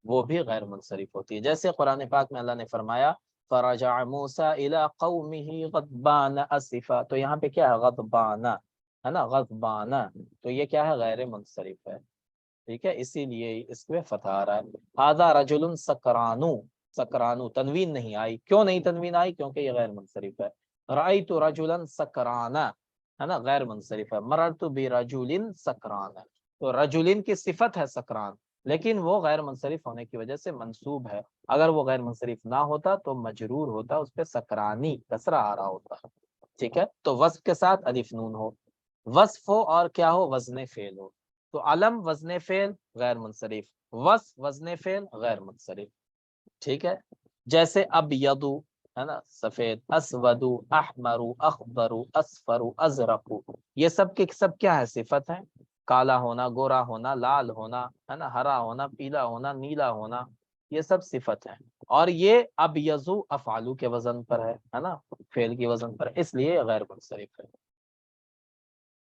وہ بھی غیر منصرف ہوتی ہے. جیسے قرآن پاک میں اللہ نے فرمایا فرجع موسیٰ الی قومہ غضبان اسفا، تو یہاں پہ کیا ہے؟ غضبانہ، ہے نا، غضبانہ. تو یہ کیا ہے؟ غیر منصرف ہے. ٹھیک ہے. اسی لیے اس میں فتح آ رہا ہے. ھذا رجل سکرانو، سکرانو تنوین نہیں آئی. کیوں نہیں تنوین آئی؟ کیونکہ یہ غیر منصرف ہے. رأیت رجلا سکرانا، ہے نا، غیر منصرف ہے. مررت برجل سکرانا، تو رجلن کی صفت ہے سکران، لیکن وہ غیر منصرف ہونے کی وجہ سے منصوب ہے. اگر وہ غیر منصرف نہ ہوتا تو مجرور ہوتا، اس پہ سکرانی کسرہ آ رہا ہوتا. ٹھیک ہے. تو وصف کے ساتھ الف نون ہو، وصف ہو اور کیا ہو؟ وزن فعل ہو. تو علم وزن فعل غیر منصرف، وصف وزن فعل غیر منصرف. ٹھیک ہے. جیسے ابیض، ہے نا، سفید، اسود، احمر، اخضر، اصفر، ازرق، یہ سب کے سب کیا ہے؟ صفت ہے. کالا ہونا، گورا ہونا، لال ہونا، ہے نا، ہرا ہونا، پیلا ہونا، نیلا ہونا، یہ سب صفت ہے. اور یہ ابیض افعلو کے وزن پر ہے نا، فعل کی وزن پر، اس لیے غیر منصرف ہے.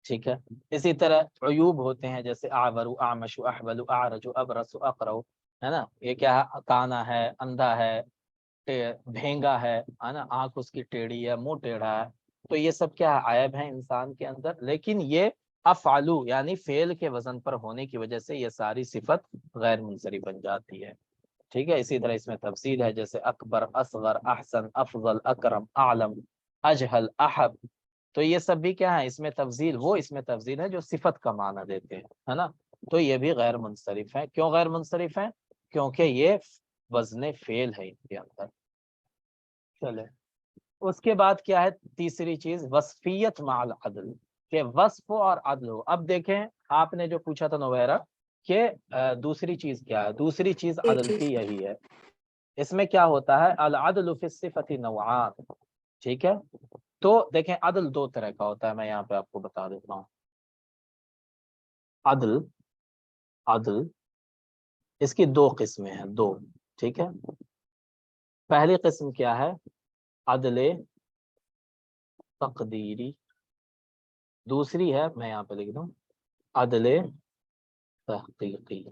ٹھیک ہے. اسی طرح عیوب ہوتے ہیں جیسے اعور، اعمش، احول، اعرج، ابرص، اقرع، ہے نا. یہ کیا ہے؟ کانا ہے، اندھا ہے، بھینگا ہے نا، آنکھ اس کی ٹیڑھی ہے، منہ ٹیڑھا ہے. تو یہ سب کیا ہے؟ عیب ہے انسان کے اندر، لیکن یہ افعلو یعنی فعل کے وزن پر ہونے کی وجہ سے یہ ساری صفت غیر منصرف بن جاتی ہے. ٹھیک ہے. اسی طرح اس میں تفصیل ہے جیسے اکبر، اصغر، احسن، افضل، اکرم، اعلم، اجہل، احب. تو یہ سب بھی کیا ہے؟ اس میں تفضیل، وہ اس میں تفضیل ہے جو صفت کا معنی دیتے ہیں، ہے نا. تو یہ بھی غیر منصرف ہے. کیوں غیر منصرف ہے؟ کیونکہ یہ وزن فعل ہے ان کے اندر. چلے. اس کے بعد کیا ہے؟ تیسری چیز وصفیت مع العدل، کہ وصف اور عدل ہو. اب دیکھیں آپ نے جو پوچھا تھا نویرہ کہ دوسری چیز کیا ہے؟ دوسری چیز عدل کی یہی ہے. اس میں کیا ہوتا ہے؟ العدل فی الصفۃ نوعان. ٹھیک ہے. تو دیکھیں عدل دو طرح کا ہوتا ہے، میں یہاں پہ آپ کو بتا دیتا ہوں. عدل، عدل اس کی دو قسمیں ہیں، دو. ٹھیک ہے. پہلی قسم کیا ہے؟ عدل تقدیری. دوسری ہے، میں یہاں پہ لکھ دوں، عدل تحقیقی.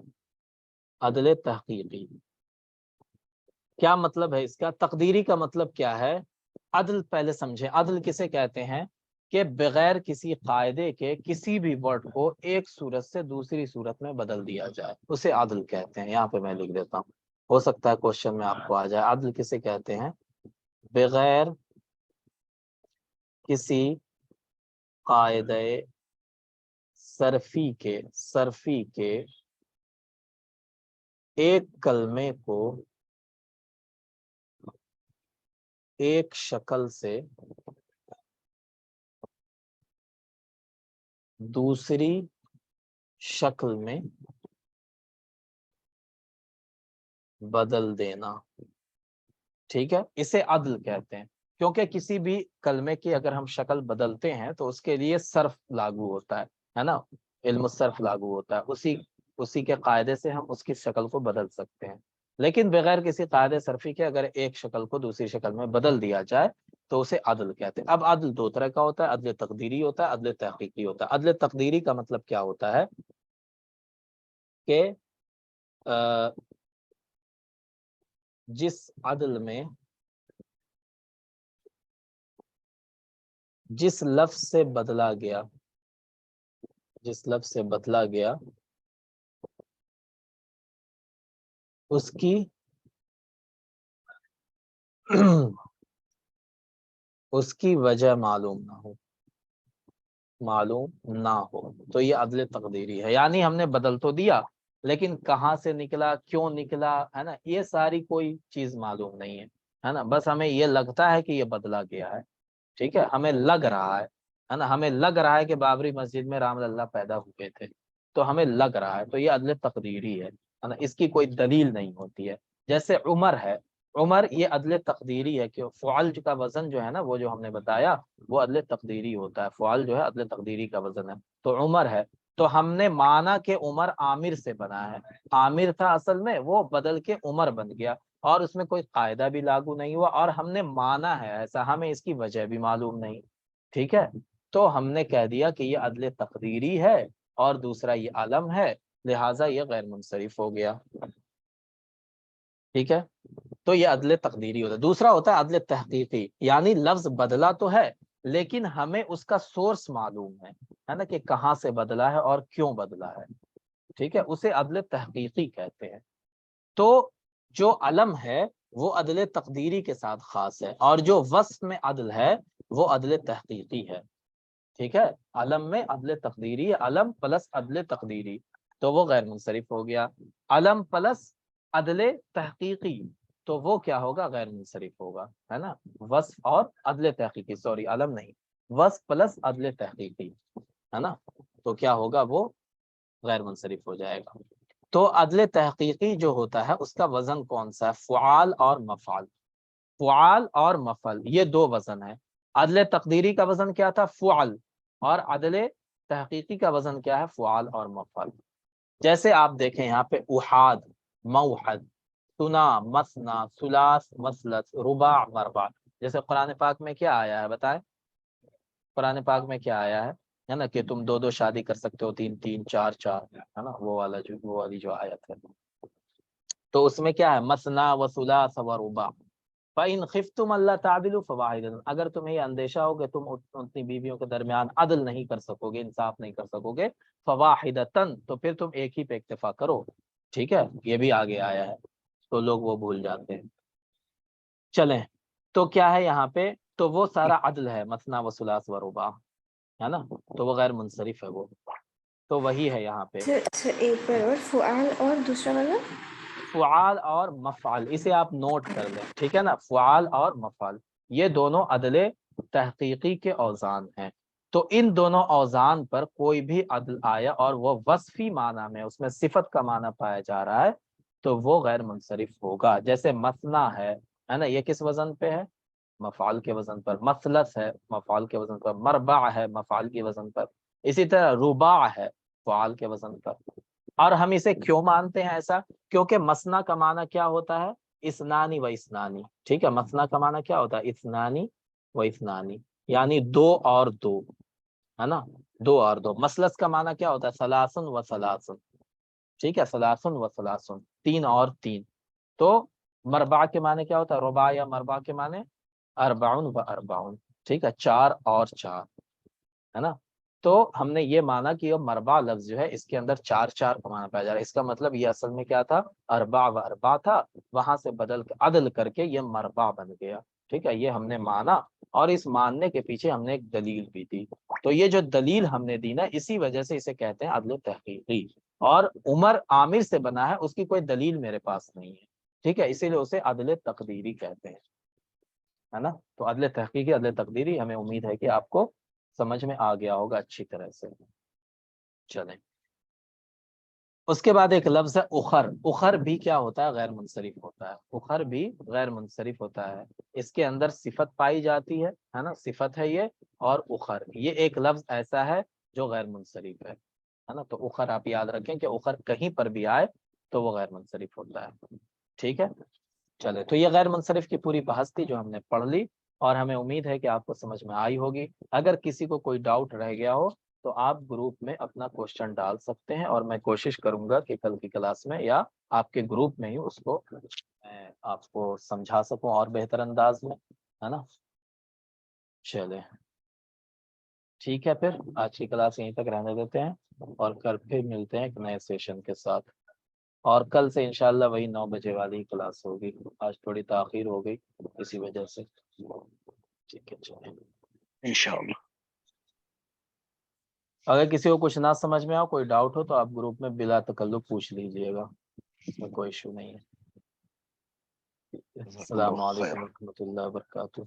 عدل تحقیقی کیا مطلب ہے اس کا؟ تقدیری کا مطلب کیا ہے؟ عدل پہلے سمجھیں. عدل کسے کہتے ہیں؟ کہ بغیر کسی قاعدے کے کسی بھی ورڈ کو ایک صورت سے دوسری صورت میں بدل دیا جائے، اسے عدل کہتے ہیں. یہاں پہ میں لکھ دیتا ہوں، ہو سکتا ہے کوشچن میں آپ کو آ جائے. عدل کسے کہتے ہیں؟ بغیر کسی قاعدے صرفی کے ایک کلمے کو ایک شکل سے دوسری شکل میں بدل دینا، ٹھیک ہے، اسے عدل کہتے ہیں، کیونکہ کسی بھی کلمے کی اگر ہم شکل بدلتے ہیں تو اس کے لیے صرف لاگو ہوتا ہے نا، علم الصرف لاگو ہوتا ہے، اسی کے قاعدے سے ہم اس کی شکل کو بدل سکتے ہیں، لیکن بغیر کسی قاعدے صرفی کے اگر ایک شکل کو دوسری شکل میں بدل دیا جائے تو اسے عدل کہتے ہیں۔ اب عدل دو طرح کا ہوتا ہے، عدل تقدیری ہوتا ہے، عدل تحقیقی ہوتا ہے۔ عدل تقدیری کا مطلب کیا ہوتا ہے کہ جس عدل میں جس لفظ سے بدلا گیا اس کی اس کی وجہ معلوم نہ ہو تو یہ عدل تقدیری ہے، یعنی ہم نے بدل تو دیا لیکن کہاں سے نکلا، کیوں نکلا، ہے نا، یہ ساری کوئی چیز معلوم نہیں ہے نا، بس ہمیں یہ لگتا ہے کہ یہ بدلا گیا ہے، ٹھیک ہے، ہمیں لگ رہا ہے نا، ہمیں لگ رہا ہے کہ بابری مسجد میں رام اللہ پیدا ہوئے تھے، تو ہمیں لگ رہا ہے، تو یہ عدل تقدیری ہے نا، اس کی کوئی دلیل نہیں ہوتی ہے۔ جیسے عمر ہے، عمر یہ عدل تقدیری ہے کہ فعل کا وزن جو ہے نا، وہ جو ہم نے بتایا وہ عدل تقدیری ہوتا ہے، فعل جو ہے عدل تقدیری کا وزن ہے، تو عمر ہے، تو ہم نے مانا کہ عمر عامر سے بنا ہے، عامر تھا اصل میں، وہ بدل کے عمر بن گیا، اور اس میں کوئی قاعدہ بھی لاگو نہیں ہوا، اور ہم نے مانا ہے ایسا، ہمیں اس کی وجہ بھی معلوم نہیں، ٹھیک ہے، تو ہم نے کہہ دیا کہ یہ عدل تقدیری ہے اور دوسرا یہ علم ہے، لہٰذا یہ غیر منصرف ہو گیا، ٹھیک ہے، تو یہ عدل تقدیری ہوتا ہے۔ دوسرا ہوتا ہے عدل تحقیقی، یعنی لفظ بدلا تو ہے لیکن ہمیں اس کا سورس معلوم ہے نا، کہ کہاں سے بدلا ہے اور کیوں بدلا ہے، ٹھیک ہے، اسے عدل تحقیقی کہتے ہیں۔ تو جو علم ہے وہ عدل تقدیری کے ساتھ خاص ہے، اور جو وصف میں عدل ہے وہ عدل تحقیقی ہے، ٹھیک ہے، علم میں عدل تقدیری، علم پلس عدل تقدیری، تو وہ غیر منصرف ہو گیا، علم پلس عدل تحقیقی تو وہ کیا ہوگا، غیر منصرف ہوگا، ہے نا، وصف اور عدل تحقیقی، سوری علم نہیں، وصف پلس عدل تحقیقی، ہے نا، تو کیا ہوگا، وہ غیر منصرف ہو جائے گا۔ تو عدل تحقیقی جو ہوتا ہے اس کا وزن کون سا ہے، فعال اور مفعال، فعال اور مفعل یہ دو وزن ہے، عدل تقدیری کا وزن کیا تھا، فعل، اور عدل تحقیقی کا وزن کیا ہے، فعال اور مفعل۔ جیسے آپ دیکھیں یہاں پہ احاد، موحد، ثنا، مثنا، ثلاث، مثلث، رباع، مربع، جیسے قرآن پاک میں کیا آیا ہے بتائیں، قرآن پاک میں کیا آیا ہے نا، کہ تم دو شادی کر سکتے ہو، تین تین، چار چار، ہے نا، وہ والی جو آیت ہے، تو اس میں کیا ہے، مثنا و ثلاث و رباع، فَإِنْ خِفْتُمْ أَلَّا تَعْدِلُوا فَوَاحِدَةٌ، اگر تمہیں یہ اندیشہ ہو کہ تم اپنی بیویوں کے درمیان عدل نہیں کر سکو گے، انصاف نہیں کر سکو گے، فَوَاحِدَةً تو پھر تم ایک ہی پہ اکتفا کرو، ٹھیک ہے، یہ بھی آگے آیا ہے تو لوگ وہ بھول جاتے ہیں۔ چلیں، تو کیا ہے یہاں پہ، تو وہ سارا عدل ہے، مثنا و ثلاث و رباع، ہے نا، تو وہ غیر منصرف ہے، وہ تو وہی ہے یہاں پہ سر ایک بار اور، فعال اور دوسرا والا فعال اور مفعال، اسے آپ نوٹ کر لیں، ٹھیک ہے نا، فعال اور مفعال یہ دونوں عدل تحقیقی کے اوزان ہیں، تو ان دونوں اوزان پر کوئی بھی عدل آیا اور وہ وصفی معنی میں اس میں صفت کا معنی پایا جا رہا ہے تو وہ غیر منصرف ہوگا۔ جیسے مثنا ہے نا، یہ کس وزن پہ ہے، مفعال کے وزن پر، مثلث ہے مفعال کے وزن پر، مربع ہے مفعال کے وزن پر، اسی طرح رباع ہے فعال کے وزن پر۔ اور ہم اسے کیوں مانتے ہیں ایسا، کیونکہ مثنا کا معنی کیا ہوتا ہے، اثنانی و اثنانی، ٹھیک ہے، مثنا کا معنی کیا ہوتا ہے، اثنانی و اثنانی، یعنی دو اور دو، ہے نا، دو اور دو۔ مثلث کا معنی کیا ہوتا ہے، ثلاثن و ثلاثن، ٹھیک ہے، ثلاثن و ثلاثن، تین اور تین۔ تو مربع کے معنی کیا ہوتا ہے، رباع یا مربع کے معنی اربعن و اربعن، ٹھیک ہے، چار اور چار، ہے نا، تو ہم نے یہ مانا کہ یہ مربع لفظ جو ہے اس کے اندر چار چار کا معنی پایا جا رہا ہے، اس کا مطلب یہ اصل میں کیا تھا، اربع و اربع تھا، وہاں سے بدل کے عدل کر کے یہ مربع بن گیا، ٹھیک ہے، یہ ہم نے مانا، اور اس ماننے کے پیچھے ہم نے ایک دلیل بھی دی، تو یہ جو دلیل ہم نے دی نا، اسی وجہ سے اسے کہتے ہیں عدل تحقیقی، اور عمر عامر سے بنا ہے اس کی کوئی دلیل میرے پاس نہیں ہے، ٹھیک ہے، اسی لیے اسے عدل تقدیری کہتے ہیں، ہے نا، تو عدل تحقیقی عدل تقدیری ہمیں امید ہے کہ آپ کو سمجھ میں آ گیا ہوگا اچھی طرح سے۔ چلیں اس کے بعد ایک لفظ ہے اخر. اخر بھی کیا ہوتا ہے؟ غیر منصرف ہوتا ہے. اخر بھی غیر منصرف ہوتا ہے. اس کے اندر صفت پائی جاتی ہے نا, صفت ہے یہ. اور اخر یہ ایک لفظ ایسا ہے جو غیر منصرف ہے نا. تو اخر آپ یاد رکھیں کہ اخر کہیں پر بھی آئے تو وہ غیر منصرف ہوتا ہے. ٹھیک ہے, چلے. تو یہ غیر منصرف کی پوری بحث تھی جو ہم نے پڑھ لی, اور ہمیں امید ہے کہ آپ کو سمجھ میں آئی ہوگی. اگر کسی کو کوئی ڈاؤٹ رہ گیا ہو تو آپ گروپ میں اپنا کوشچن ڈال سکتے ہیں, اور میں کوشش کروں گا کہ کل کی کلاس میں یا آپ کے گروپ میں ہی اس کو میں آپ کو سمجھا سکوں اور بہتر انداز میں, ہے نا. چلے ٹھیک ہے, پھر آج کی کلاس یہیں تک رہنے دیتے ہیں, اور کل پھر ملتے ہیں ایک نئے سیشن کے ساتھ. اور کل سے انشاءاللہ وہی 9 بجے والی کلاس ہوگی. آج تھوڑی تاخیر ہو گئی اسی وجہ سے. ٹھیک ہے, چلیں. انشاءاللہ. اگر کسی کو کچھ نہ سمجھ میں آؤ, کوئی ڈاؤٹ ہو, تو آپ گروپ میں بلا تکلف پوچھ لیجئے گا, اس میں کوئی ایشو نہیں ہے. السلام علیکم ورحمۃ اللہ وبرکاتہ.